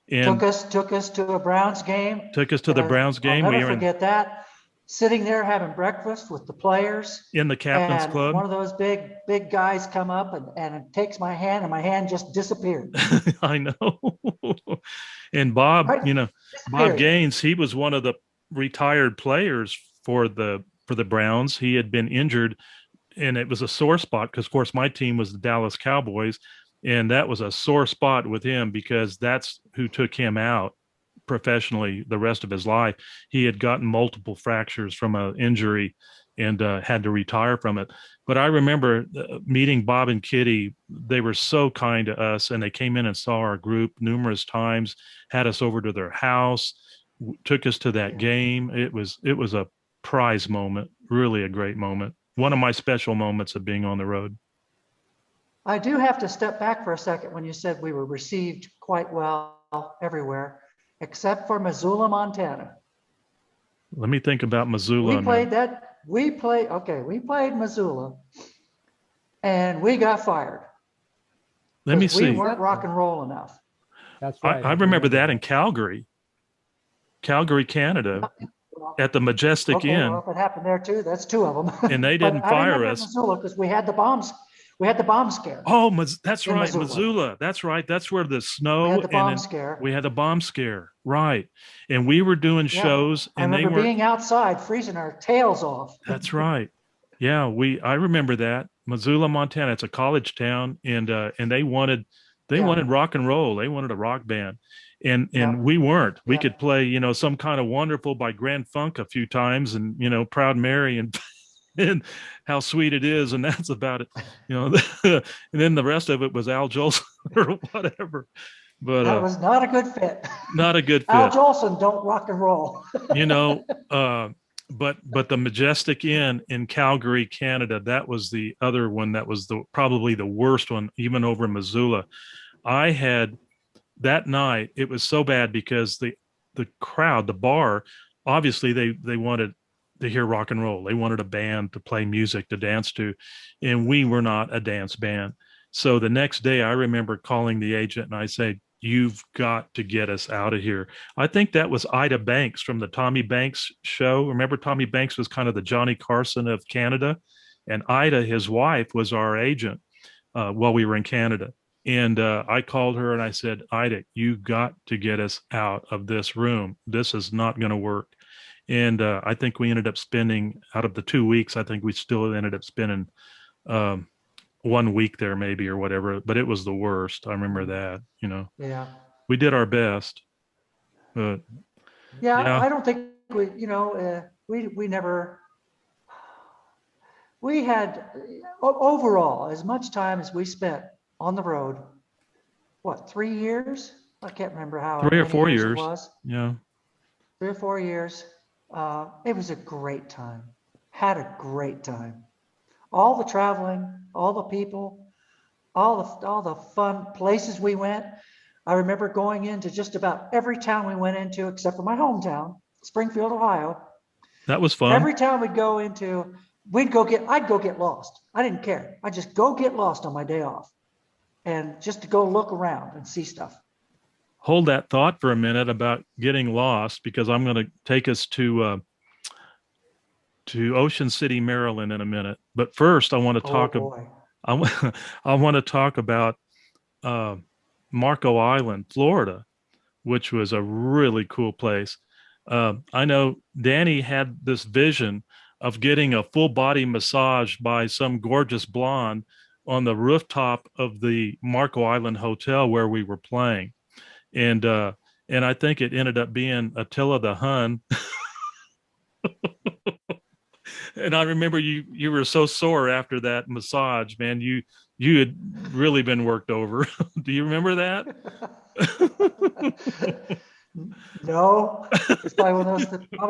And took us to a Browns game. Took us to the Browns game. I'll never forget that. Sitting there having breakfast with the players in the captain's club. One of those big guys come up and takes my hand, and my hand just disappeared. I know. And Bob, Bob Gaines, he was one of the retired players for the Browns. He had been injured, and it was a sore spot because, of course, my team was the Dallas Cowboys, and that was a sore spot with him because that's who took him out professionally the rest of his life. He had gotten multiple fractures from an injury and had to retire from it. But I remember meeting Bob and Kitty. They were so kind to us, and they came in and saw our group numerous times, had us over to their house, took us to that game. It was a prize moment, really a great moment. One of my special moments of being on the road. I do have to step back for a second when you said we were received quite well everywhere, except for Missoula, Montana. Let me think about Missoula. We played Missoula, and we got fired. Let me see. We weren't rock and roll enough. That's right. I remember that in Calgary, Canada, at the Majestic Inn. Well, if it happened there too, that's two of them. And they didn't fire us. Missoula, because we had the bombs. We had the bomb scare. Oh, that's right, Missoula. That's right. That's where the snow. We had the bomb scare. We had the bomb scare, right? And we were doing shows, and I remember being outside, freezing our tails off. That's right. Yeah, I remember that. Missoula, Montana. It's a college town, and they wanted They Yeah. wanted rock and roll. They wanted a rock band. And Yeah. we weren't. We Yeah. could play, you know, some kind of Wonderful by Grand Funk a few times, and, you know, Proud Mary and and How Sweet It Is, and that's about it. You know, and then the rest of it was Al Jolson or whatever. But That was not a good fit. not a good Al fit. Jolson don't rock and roll. You know, but the Majestic Inn in Calgary, Canada, that was the other one that was probably the worst one, even over in Missoula. I had that night, it was so bad because the crowd, the bar, obviously they wanted to hear rock and roll. They wanted a band to play music to dance to, and we were not a dance band. So the next day, I remember calling the agent and I said, "You've got to get us out of here." I think that was Ida Banks from the Tommy Banks show. Remember, Tommy Banks was kind of the Johnny Carson of Canada, and Ida, his wife, was our agent while we were in Canada. And I called her and I said, "Ida, you got to get us out of this room. This is not going to work." And I think we ended up spending, out of the 2 weeks, I think we still ended up spending um, 1 week there maybe or whatever, but it was the worst. I remember that, you know, Yeah. we did our best, but Yeah. yeah, I don't think we never, we had overall as much time as we spent on the road. What, 3 years? I can't remember how 3 or many 4 years it years. was. Yeah. 3 or 4 years. It was a great time. Had a great time. All the traveling, all the people, all the fun places we went. I remember going into just about every town we went into, except for my hometown, Springfield, Ohio. That was fun. Every town we'd go into, I'd go get lost. I didn't care. I'd just go get lost on my day off, and just to go look around and see stuff. Hold that thought for a minute about getting lost, because I'm going to take us to Ocean City, Maryland in a minute. But first, I want to talk. Oh boy. I want to talk about uh, Marco Island, Florida, which was a really cool place. I know Danny had this vision of getting a full body massage by some gorgeous blonde on the rooftop of the Marco Island Hotel where we were playing. And I think it ended up being Attila the Hun. And I remember you were so sore after that massage, man. You had really been worked over. Do you remember that? No, it's probably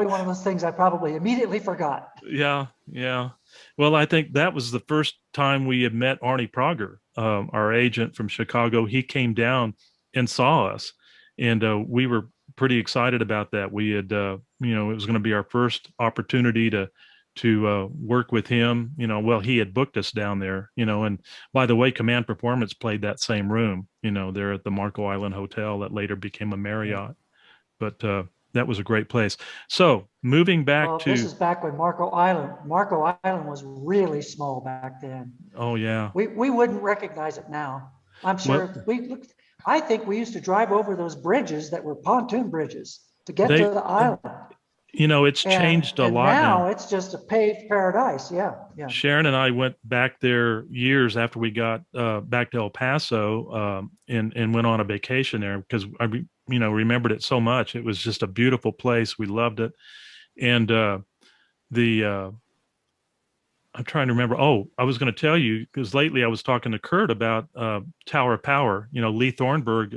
one of those things I probably immediately forgot. Yeah, yeah. Well, I think that was the first time we had met Arnie Prager, our agent from Chicago. He came down and saw us, and we were pretty excited about that. We had, you know, it was going to be our first opportunity to work with him. You know, well, he had booked us down there. You know, and by the way, Command Performance played that same room. You know, there at the Marco Island Hotel that later became a Marriott. But that was a great place. So moving back to, this is back when Marco Island was really small back then. oh yeah, We wouldn't recognize it now. I'm sure I think we used to drive over those bridges that were pontoon bridges to get to the island. You know, it's changed a lot now. It's just a paved paradise. Yeah, yeah. Sharon and I went back there years after we got back to El Paso and went on a vacation there because I remembered it so much. It was just a beautiful place. We loved it. And I'm trying to remember. Oh, I was going to tell you, because lately I was talking to Kurt about Tower of Power. You know, Lee Thornburg,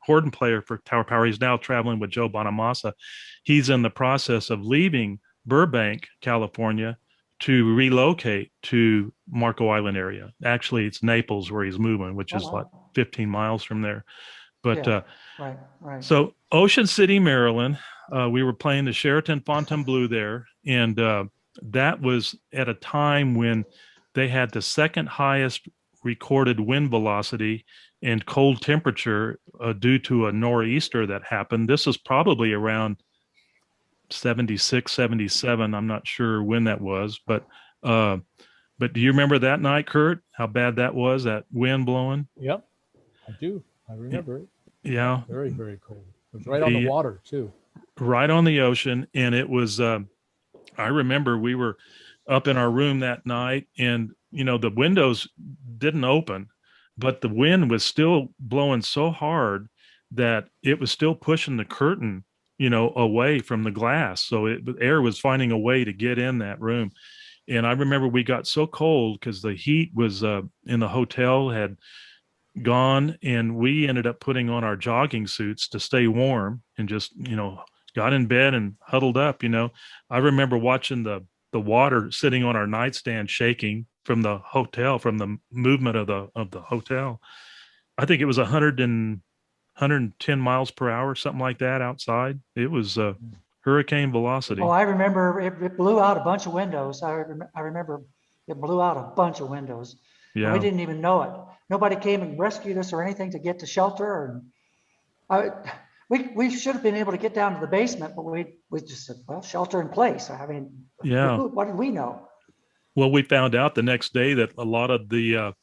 Horton player for Tower Power. He's now traveling with Joe Bonamassa. He's in the process of leaving Burbank, California, to relocate to Marco Island area. Actually, it's Naples where he's moving, which is like 15 miles from there. But right. So Ocean City, Maryland, we were playing the Sheraton Fontainebleau there, and that was at a time when they had the second highest recorded wind velocity and cold temperature due to a nor'easter that happened. This was probably around 76, 77. I'm not sure when that was, but do you remember that night, Kurt? How bad that was, that wind blowing? Yep, I do. I remember it. Yeah. Very, very cold. It was right on the water too. Right on the ocean. And it was, I remember we were up in our room that night and, you know, the windows didn't open. but the wind was still blowing so hard that it was still pushing the curtain, away from the glass. So air was finding a way to get in that room. And I remember we got so cold because the heat was in the hotel had gone, and we ended up putting on our jogging suits to stay warm and just, got in bed and huddled up. I remember watching the water sitting on our nightstand shaking from the hotel, from the movement of the hotel. I think it was 110 miles per hour, something like that outside. It was hurricane velocity. Oh, I remember it blew out a bunch of windows. I remember it blew out a bunch of windows. And Yeah. we didn't even know it. Nobody came and rescued us or anything to get to shelter. And we should have been able to get down to the basement, but we just said, well, shelter in place. I mean, Yeah. what did we know? Well, we found out the next day that a lot of the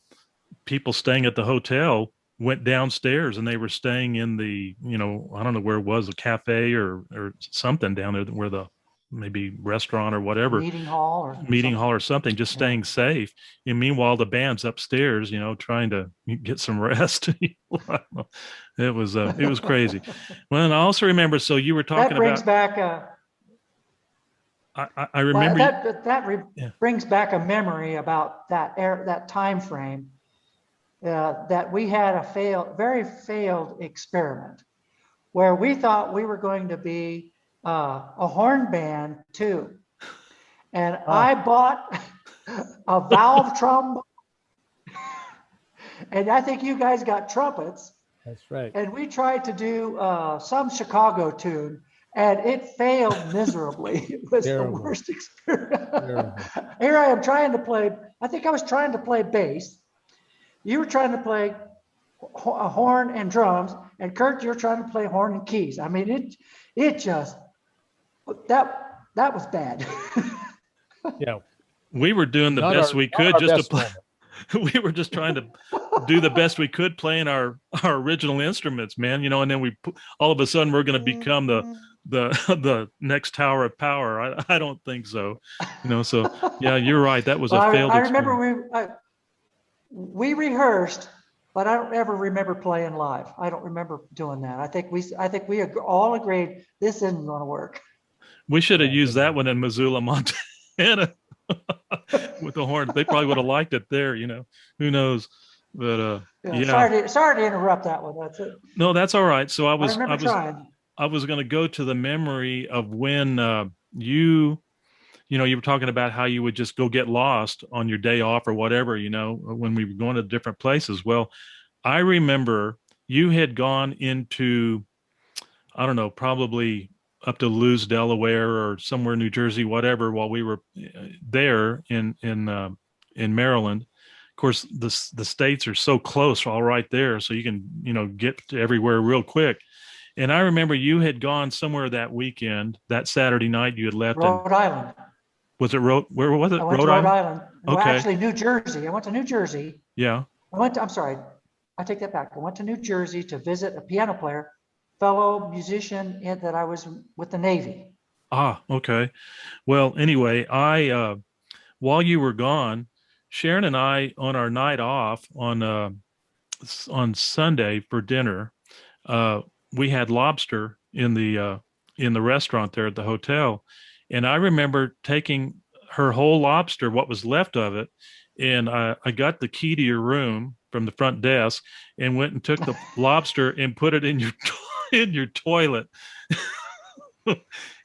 people staying at the hotel went downstairs, and they were staying in the, I don't know where it was, a cafe or something down there, where the maybe restaurant or whatever, Meeting hall or something, just staying safe. And meanwhile, the band's upstairs, trying to get some rest. It was crazy. Well, and I also remember, so you were talking that brings about, back I remember brings back a memory about that time frame, that we had a very failed experiment where we thought we were going to be a horn band too. And I bought a valve trombone, and I think you guys got trumpets. That's right. And we tried to do some Chicago tune, and it failed miserably. It was Terrible. the worst experience. Terrible. Here I am trying to play, I think I was trying to play bass. You were trying to play a horn and drums, and Kurt, you're trying to play horn and keys. I mean, it just, that was bad. Yeah. we were doing the best we could just to play. We were just trying to do the best we could playing our original instruments, man, and then all of a sudden we're going to become the next Tower of Power. I don't think so, so yeah, you're right. That was a failed experiment. I remember we rehearsed, but I don't ever remember playing live. I don't remember doing that. I think we all agreed this isn't going to work. We should have used that one in Missoula, Montana. With the horn, they probably would have liked it there. Who knows? But yeah. Sorry to interrupt that one. That's it. No, that's all right. So I was trying. going to go to the memory of when you were talking about how you would just go get lost on your day off or whatever. When we were going to different places. Well, I remember you had gone into, I don't know, probably up to Lewes, Delaware, or somewhere New Jersey, whatever, while we were there in Maryland. Of course, the states are so close, all right there, so you can get to everywhere real quick. And I remember you had gone somewhere that weekend, that Saturday night. You had left Rhode Island. Was it where was it? I went to Rhode Island. Okay. Well, actually, New Jersey. I went to New Jersey. Yeah. I'm sorry. I take that back. I went to New Jersey to visit a piano player, fellow musician that I was with the Navy. Ah, okay. Well, anyway, while you were gone, Sharon and I, on our night off on Sunday for dinner, we had lobster in the restaurant there at the hotel, and I remember taking her whole lobster, what was left of it, and I got the key to your room from the front desk and went and took the lobster and put it in your toilet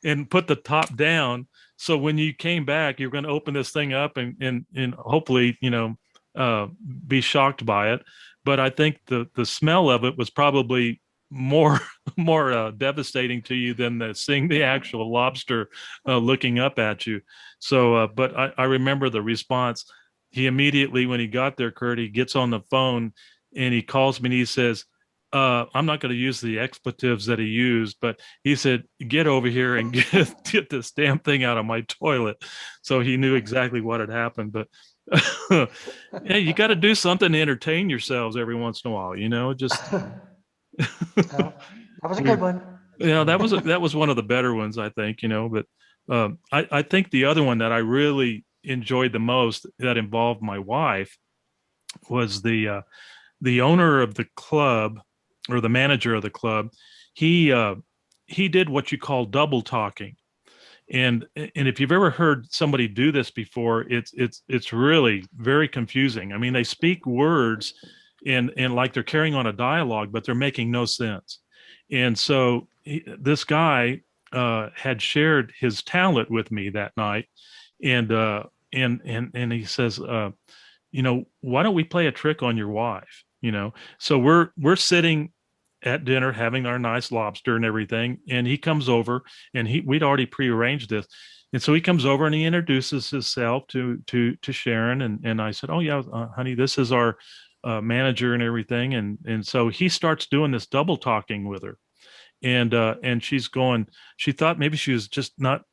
and put the top down. So when you came back, you're going to open this thing up and hopefully, be shocked by it. But I think the smell of it was probably more devastating to you than seeing the actual lobster looking up at you. So, but I remember the response. He immediately, when he got there, Kurt, he gets on the phone and he calls me and he says, I'm not going to use the expletives that he used, but he said, get over here and get this damn thing out of my toilet. So he knew exactly what had happened. But yeah, you got to do something to entertain yourselves every once in a while, just. That was a good one. Yeah, that was one of the better ones, I think, but I think the other one that I really enjoyed the most that involved my wife was the the owner of the club, or the manager of the club, he did what you call double talking. And if you've ever heard somebody do this before, it's really very confusing. I mean, they speak words and like they're carrying on a dialogue, but they're making no sense. And so this guy had shared his talent with me that night, and he says, why don't we play a trick on your wife? So we're sitting at dinner having our nice lobster and everything, and he comes over, and we'd already prearranged this. And so he comes over and he introduces himself to Sharon, and I said, oh yeah, honey, this is our manager and everything. And so he starts doing this double talking with her, and she's going, she thought maybe she was just not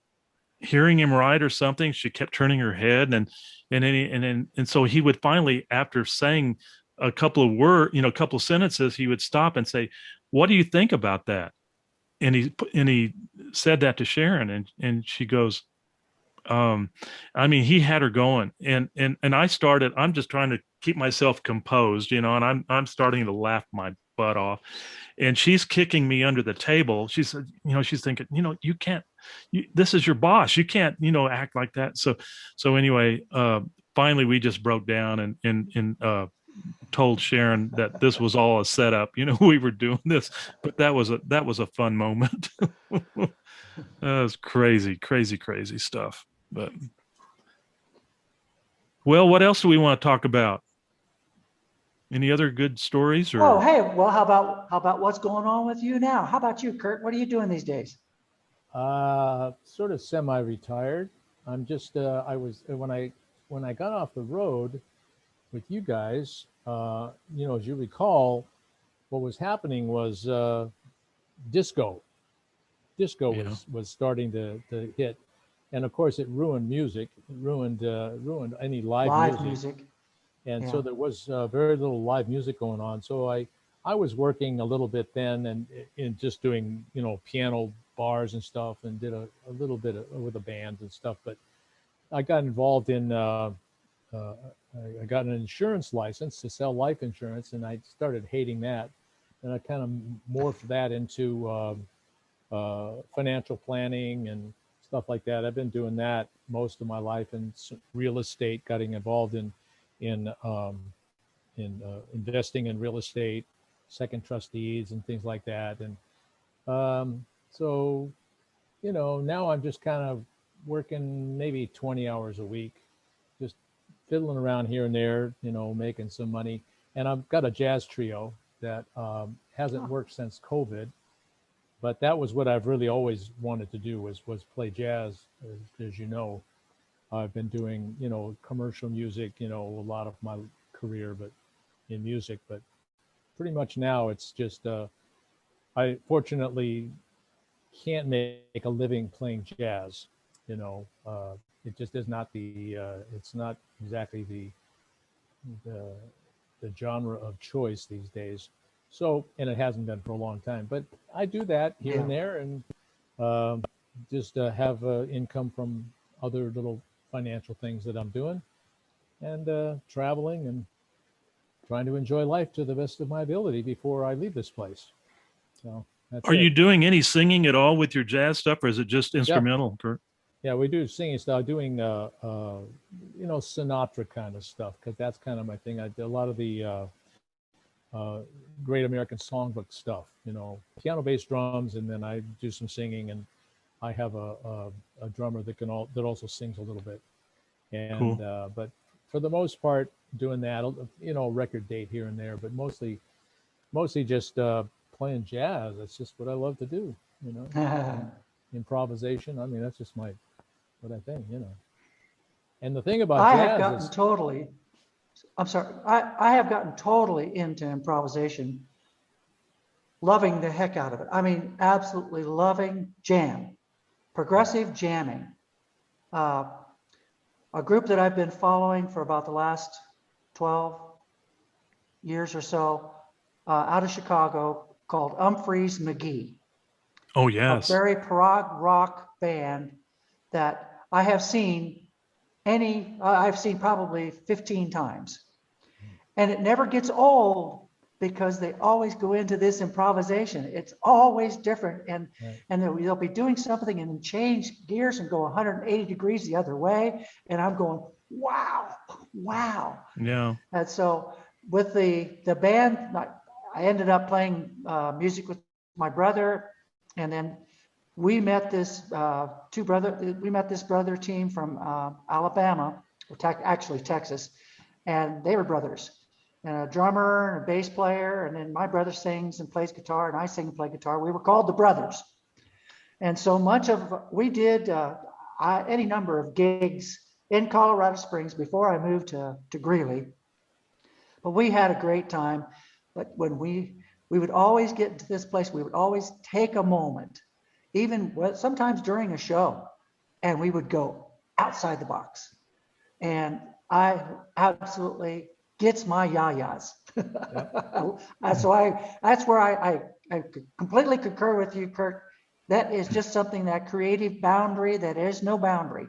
hearing him right or something. She kept turning her head, and so he would finally, after saying a couple of words, a couple of sentences, he would stop and say, what do you think about that? And he said that to Sharon, and she goes, I mean, he had her going, and I'm just trying to keep myself composed, and I'm starting to laugh my butt off, and she's kicking me under the table. She said, she's thinking, you can't, this is your boss, you can't, act like that. So anyway, finally we just broke down and told Sharon that this was all a setup. We were doing this, but that was a fun moment. That was crazy stuff. But well, what else do we want to talk about? Any other good stories? Or? Oh, hey, well, how about what's going on with you now? How about you, Kurt? What are you doing these days? Sort of semi-retired. I'm just when I got off the road with you guys, as you recall, what was happening was disco. Disco was starting to hit, and of course it ruined music. It ruined any live music. And so there was very little live music going on. So I was working a little bit then, and in just doing piano bars and stuff, and did a little bit with the bands and stuff. But I got involved in I got an insurance license to sell life insurance, and I started hating that, and I kind of morphed that into financial planning and stuff like that. I've been doing that most of my life, and real estate, getting involved in investing in real estate, second trust deeds and things like that. And so now I'm just kind of working maybe 20 hours a week, just fiddling around here and there, making some money. And I've got a jazz trio that hasn't worked since COVID, but that was what I've really always wanted to do, was play jazz. As you know, I've been doing, commercial music, a lot of my career, but in music, but pretty much now it's just, I fortunately can't make a living playing jazz. It just is not it's not exactly the genre of choice these days. So, and it hasn't been for a long time, but I do that here and there, and just have income from other little financial things that I'm doing, and traveling and trying to enjoy life to the best of my ability before I leave this place. So Are you doing any singing at all with your jazz stuff, or is it just instrumental, Kurt? Yeah, we do singing stuff, doing Sinatra kind of stuff, because that's kind of my thing. I did a lot of the Great American Songbook stuff, piano bass drums, and then I do some singing, and I have a drummer that that also sings a little bit. And cool. But for the most part, doing that, record date here and there, but mostly just playing jazz. That's just what I love to do, Improvisation. I mean, that's just what I think, And the thing about jazz I have gotten totally into improvisation, loving the heck out of it. I mean, absolutely loving progressive jamming. A group that I've been following for about the last 12 years or so, out of Chicago, called Humphreys McGee. Oh, yes. A very prog rock band that I've seen probably 15 times. And it never gets old because they always go into this improvisation. It's always different. And they'll be doing something and then change gears and go 180 degrees the other way. And I'm going, wow. Yeah. And so with the band, I ended up playing music with my brother, and then we met this brother team from Alabama, or actually Texas, and they were brothers, and a drummer and a bass player, and then my brother sings and plays guitar, and I sing and play guitar. We were called the Brothers, and so much of we did any number of gigs in Colorado Springs before I moved to Greeley. But we had a great time. But when we would always get to this place, we would always take a moment, even sometimes during a show, and we would go outside the box. And I absolutely gets my yayas. So that's where I completely concur with you, Kurt. That is just something, that creative boundary, that is no boundary.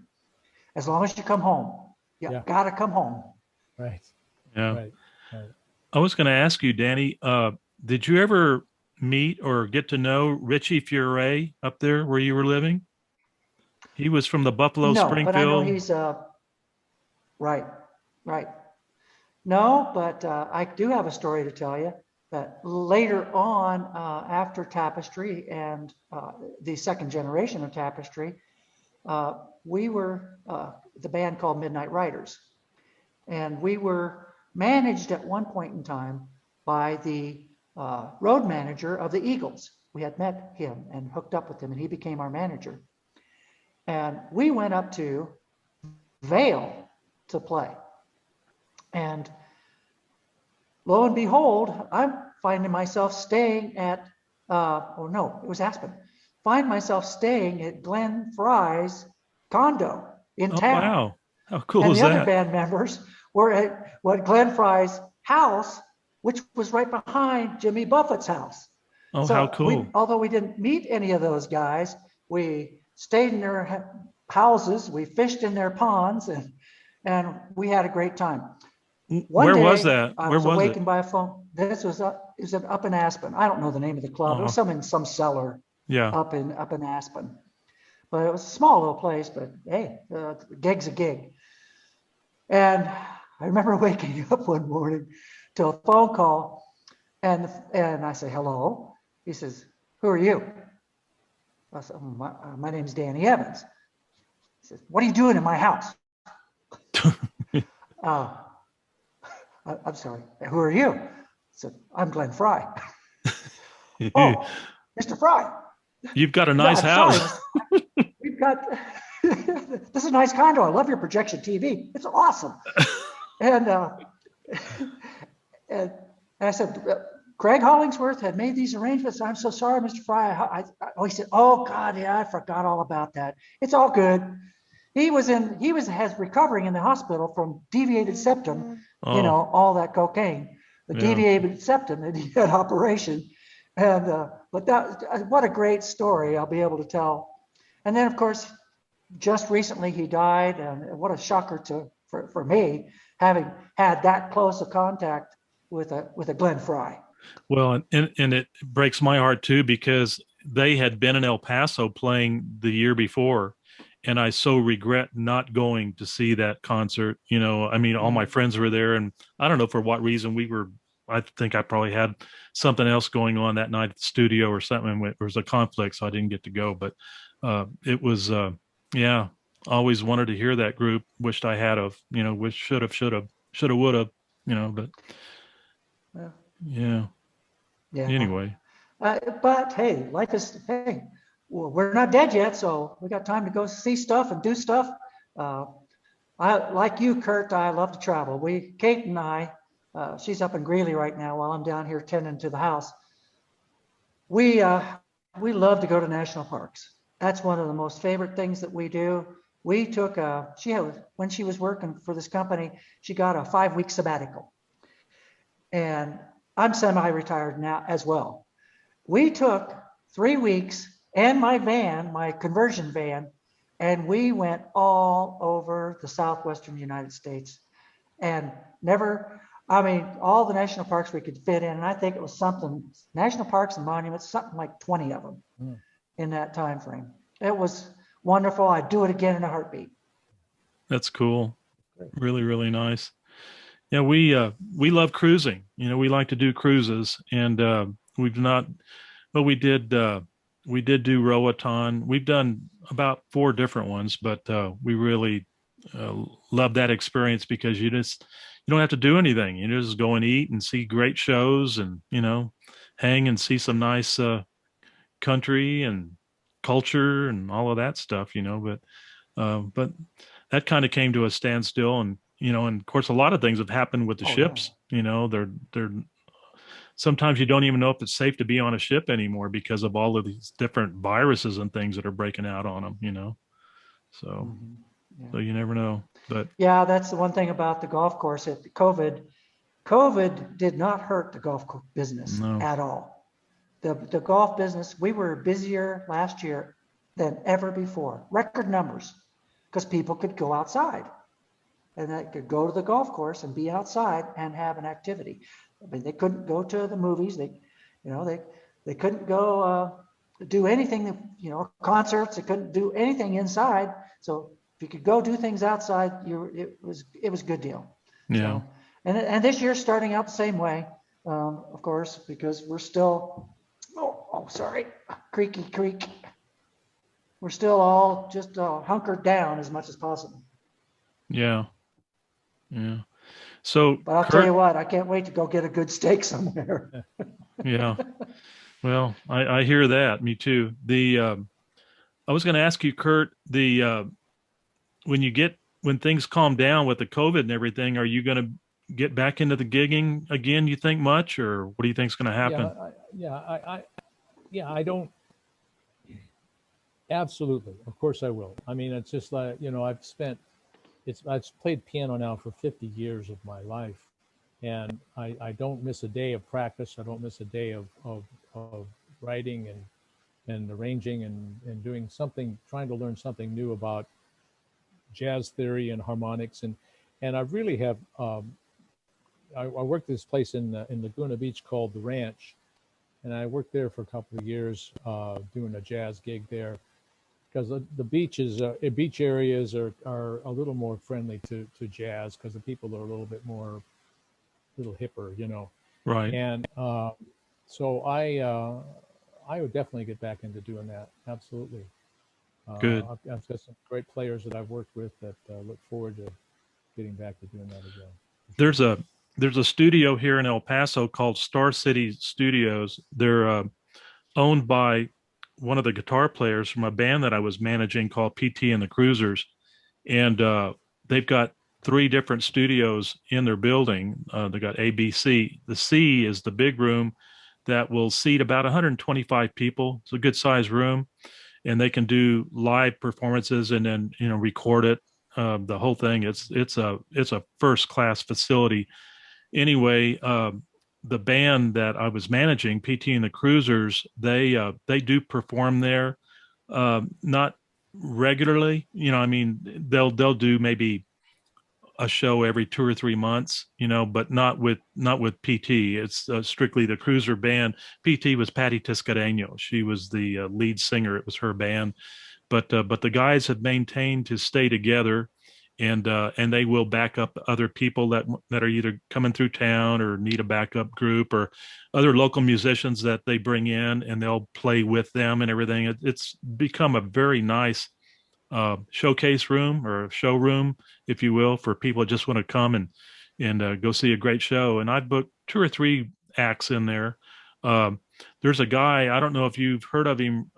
As long as you come home, you gotta come home. Right. Yeah. Right. I was going to ask you, Danny, did you ever meet or get to know Richie Furay up there where you were living? He was from the Buffalo Springfield. But I know he's right. No, but I do have a story to tell you that later on, after Tapestry and the second generation of Tapestry, we were the band called Midnight Riders, and we were managed at one point in time by the road manager of the Eagles. We had met him and hooked up with him, and he became our manager. And we went up to Vail to play. And lo and behold, I'm finding myself staying at, it was Aspen. Find myself staying at Glenn Fry's condo in town. Wow. How cool and is the that? other band members were at Glenn Fry's house, which was right behind Jimmy Buffett's house. Oh, So how cool. Although we didn't meet any of those guys, we stayed in their houses, we fished in their ponds, and we had a great time. Where was that? I Where was was it? awakened by a phone. This was up in Aspen. I don't know the name of the club. It was some cellar up in Aspen. But it was a small little place, but hey, gig's a gig. And I remember waking up one morning to a phone call, and I say, hello. He says, who are you? I said, my name's Danny Evans. He says, what are you doing in my house? I'm sorry, who are you? I said, I'm Glenn Fry. Oh, Mr. Fry. You've got a nice house. Sorry. We've got, this is a nice condo. I love your projection TV. It's awesome. And I said, Craig Hollingsworth had made these arrangements. I'm so sorry, Mr. Fry. He said, oh God, yeah, I forgot all about that. It's all good. He was recovering in the hospital from deviated septum, all that cocaine, the deviated septum, and he had operation. And, but what a great story I'll be able to tell. And then of course, just recently he died, and what a shocker for me, having had that close a contact with a Glenn Fry. Well, and it breaks my heart too, because they had been in El Paso playing the year before, and I so regret not going to see that concert. I mean, all my friends were there, and I don't know for what reason I think I probably had something else going on that night at the studio or something. There was a conflict, so I didn't get to go, but it was, always wanted to hear that group. Wished I had wish should have, would have, but yeah. Anyway. But hey, we're not dead yet, so we got time to go see stuff and do stuff. I, like you, Kurt, I love to travel. Kate and I, she's up in Greeley right now while I'm down here tending to the house. We love to go to national parks. That's one of the most favorite things that we do. We took when she was working for this company, she got a 5-week sabbatical. And I'm semi-retired now as well. We took 3 weeks and my conversion van, and we went all over the southwestern United States. And I mean, all the national parks we could fit in, and I think it was something, national parks and monuments, something like 20 of them in that time frame. It was wonderful. I'd do it again in a heartbeat. That's cool. Really, really nice. Yeah, we love cruising. You know, we like to do cruises, and we've not, but we did do Roatan. We've done about 4 different ones, but we really love that experience because you don't have to do anything. You just go and eat and see great shows, and hang and see some nice country and culture and all of that stuff. But that kind of came to a standstill, and of course a lot of things have happened with the ships. Yeah. They're sometimes you don't even know if it's safe to be on a ship anymore because of all of these different viruses and things that are breaking out on them. So so you never know. But yeah, that's the one thing about the golf course. COVID did not hurt the golf business at all. The golf business, we were busier last year than ever before, record numbers, because people could go outside and they could go to the golf course and be outside and have an activity. I mean, they couldn't go to the movies. They couldn't go do anything, concerts. They couldn't do anything inside. So if you could go do things outside, it was a good deal. Yeah. So, and this year's starting out the same way, of course, because we're still, sorry, creaky creak. We're still all just hunkered down as much as possible. Yeah. Yeah. So, but I'll tell you what, I can't wait to go get a good steak somewhere. Yeah. Well, I hear that. Me too. I was going to ask you, Kurt, when things calm down with the COVID and everything, are you going to get back into the gigging again? You think much, or what do you think is going to happen? I don't. Absolutely, of course I will. I mean, it's just like I've played piano now for 50 years of my life, and I don't miss a day of practice. I don't miss a day of writing and arranging and doing something, trying to learn something new about jazz theory and harmonics. And I really have, I worked at this place in Laguna Beach called The Ranch, and I worked there for a couple of years doing a jazz gig there, because the beach areas are a little more friendly to jazz, because the people are a little little hipper, Right. And so I would definitely get back into doing that. Absolutely. Good. I've got some great players that I've worked with that look forward to getting back to doing that again. There's a studio here in El Paso called Star City Studios. They're owned by one of the guitar players from a band that I was managing called PT and the Cruisers. And they've got 3 different studios in their building. They got A, B, C. The C is the big room that will seat about 125 people. It's a good sized room, and they can do live performances and then record it. The whole thing. It's a first class facility. Anyway, the band that I was managing, PT and the Cruisers, they do perform there, not regularly. I mean, they'll do maybe a show every 2 or 3 months, but not with PT. It's strictly the Cruiser band. PT was Patty Tiscareño. She was the lead singer. It was her band, but the guys have maintained to stay together, and they will back up other people that are either coming through town or need a backup group, or other local musicians that they bring in, and they'll play with them and everything. It's become a very nice showcase room, or showroom, if you will, for people that just want to come and go see a great show. And I've booked 2 or 3 acts in there. There's a guy, I don't know if you've heard of him,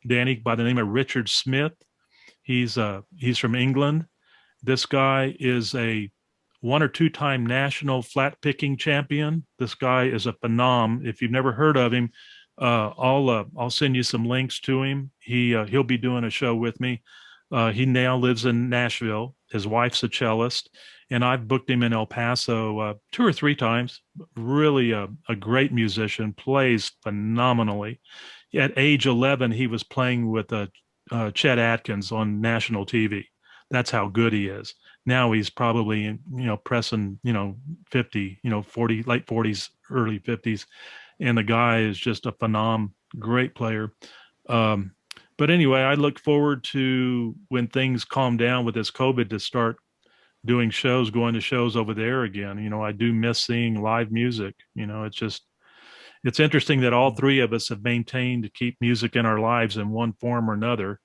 Danny, by the name of Richard Smith. He's from England. This guy is a 1 or 2 time national flat picking champion. This guy is a phenom. If you've never heard of him, I'll send you some links to him. He'll be doing a show with me. He now lives in Nashville. His wife's a cellist, and I've booked him in El Paso 2 or 3 times. Really a great musician, plays phenomenally. At age 11, he was playing with Chet Atkins on national TV. That's how good he is. now he's probably, pressing, 50, 40, late 40s, early 50s. And the guy is just a great player. But anyway, I look forward to when things calm down with this COVID to start doing shows, going to shows over there again. I do miss seeing live music. It's interesting that all three of us have maintained to keep music in our lives in one form or another.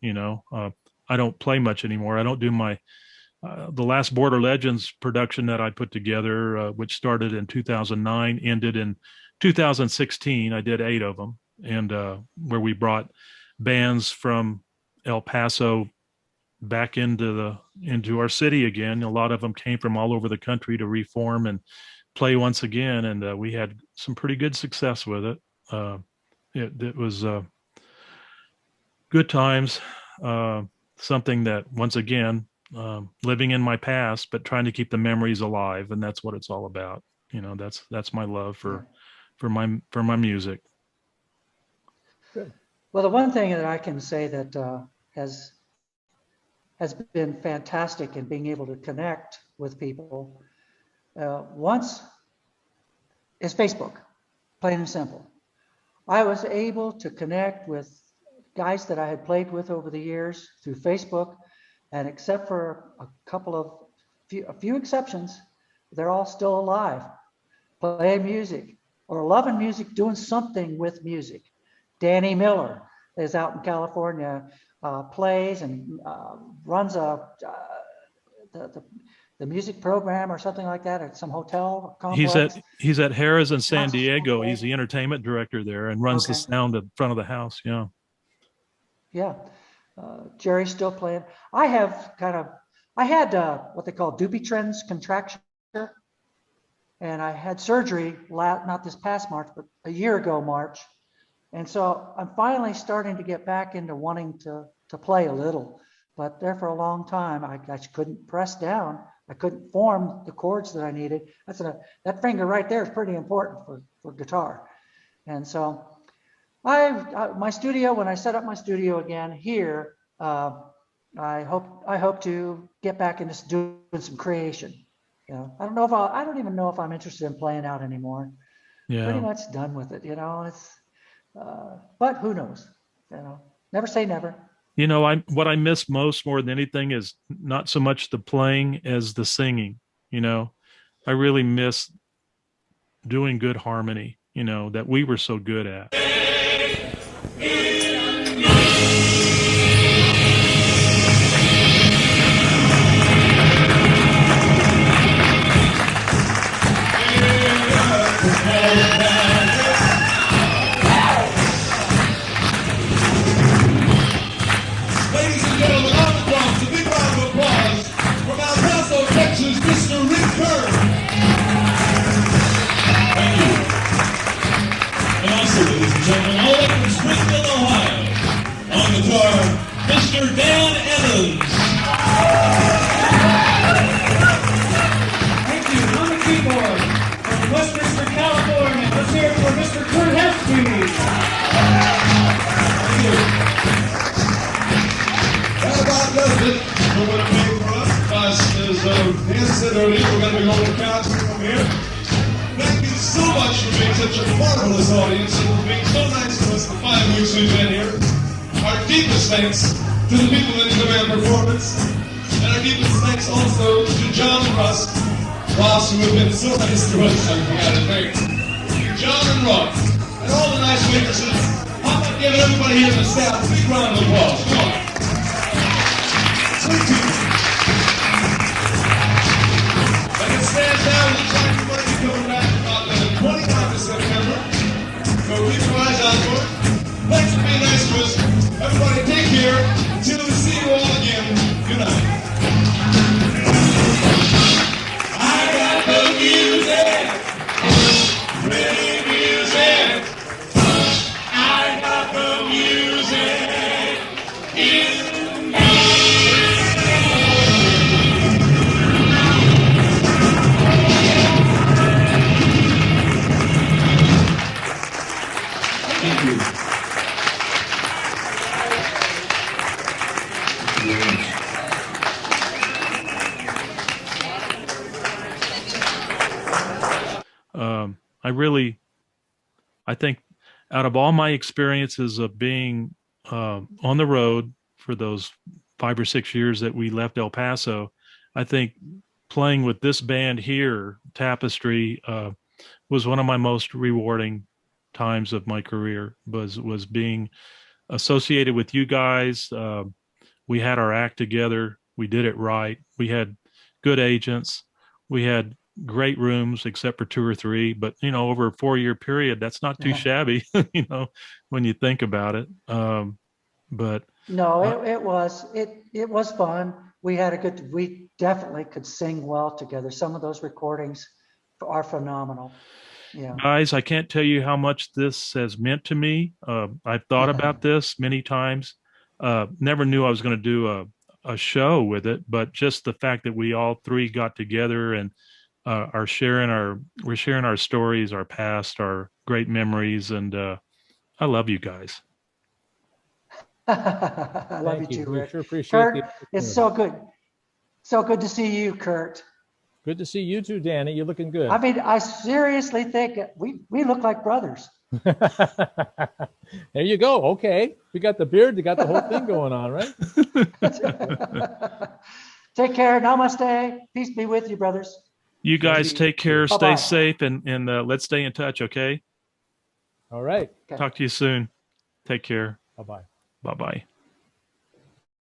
I don't play much anymore. I don't do the last Border Legends production that I put together, which started in 2009, ended in 2016. I did 8 of them, and where we brought bands from El Paso back into our city again. A lot of them came from all over the country to reform and play once again, and we had some pretty good success with it. It was good times. Something that, once again, living in my past, but trying to keep the memories alive, and that's what it's all about. That's my love for my music. Good. Well, the one thing that I can say that has been fantastic in being able to connect with people once is Facebook, plain and simple. I was able to connect with guys that I had played with over the years through Facebook, and except for a few exceptions, they're all still alive, playing music or loving music, doing something with music. Danny Miller is out in California, plays and runs the music program or something like that at some hotel complex. He's at Harrah's in San Diego. He's the entertainment director there and runs the sound in front of the house. Yeah. Yeah. Jerry's still playing. I had what they call Dupuytren's contracture, and I had surgery not this past March, but a year ago March. And so I'm finally starting to get back into wanting to play a little, but there for a long time, I couldn't press down. I couldn't form the chords that I needed. That finger right there is pretty important for guitar. And so my studio, when I set up my studio again here, I hope to get back into doing some creation. I don't even know if I'm interested in playing out anymore. Yeah. Pretty much done with it. But who knows? Never say never. What I miss more than anything is not so much the playing as the singing. I really miss doing good harmony, that we were so good at. Ladies and gentlemen, on the drums, a big round of applause from El Paso, Texas, Mr. Kern. Thank you. And also, ladies and gentlemen, all the way from Springfield, Ohio, on guitar, Mr. Dan Evans. Thank you. On the keyboard, from Westminster, California, let's hear it for Mr. Kern. Thank you. That about does it for what it made for us. As Dan said earlier, we're going to be going to council from here. Thank you so much for being such a marvelous audience and for being so nice to us the 5 weeks we've been here. Our deepest thanks to the people that enjoy our performance. And our deepest thanks also to John and Russ, who have been so nice to us. I forgot his name. John and Ross, and all the nice waitresses. How about giving everybody here in the staff a big round of applause? Come on. Sweet people. Like it stands now, it looks like we're going to be coming back about the 29th of September. So keep your eyes out for it. Thanks for being nice to us. Everybody take care. Until we see you all again. Good night. I got the music. Pretty music. I got the music. I think out of all my experiences of being on the road for those 5 or 6 years that we left El Paso, I think playing with this band here, Tapestry, was one of my most rewarding times of my career. Was being associated with you guys. We had our act together. We did it right. We had good agents. We had great rooms, except for 2 or 3. But over a 4-year period, that's not too shabby. When you think about it. But no, it was fun. We definitely could sing well together. Some of those recordings are phenomenal. Yeah. Guys, I can't tell you how much this has meant to me. I've thought about this many times. Never knew I was going to do a show with it, but just the fact that we all 3 got together and we're sharing our stories, our past, our great memories, and I love you guys. I love you too, Rick. We sure appreciate Kurt, the it's so good. So good to see you, Kurt. Good to see you too, Danny. You're looking good. I mean, I seriously think we look like brothers. There you go. Okay. We got the beard. You got the whole thing going on, right? Take care. Namaste. Peace be with you, brothers. You guys take care. Bye-bye. Stay safe, and let's stay in touch, okay? All right. Okay. Talk to you soon. Take care. Bye-bye. Bye-bye.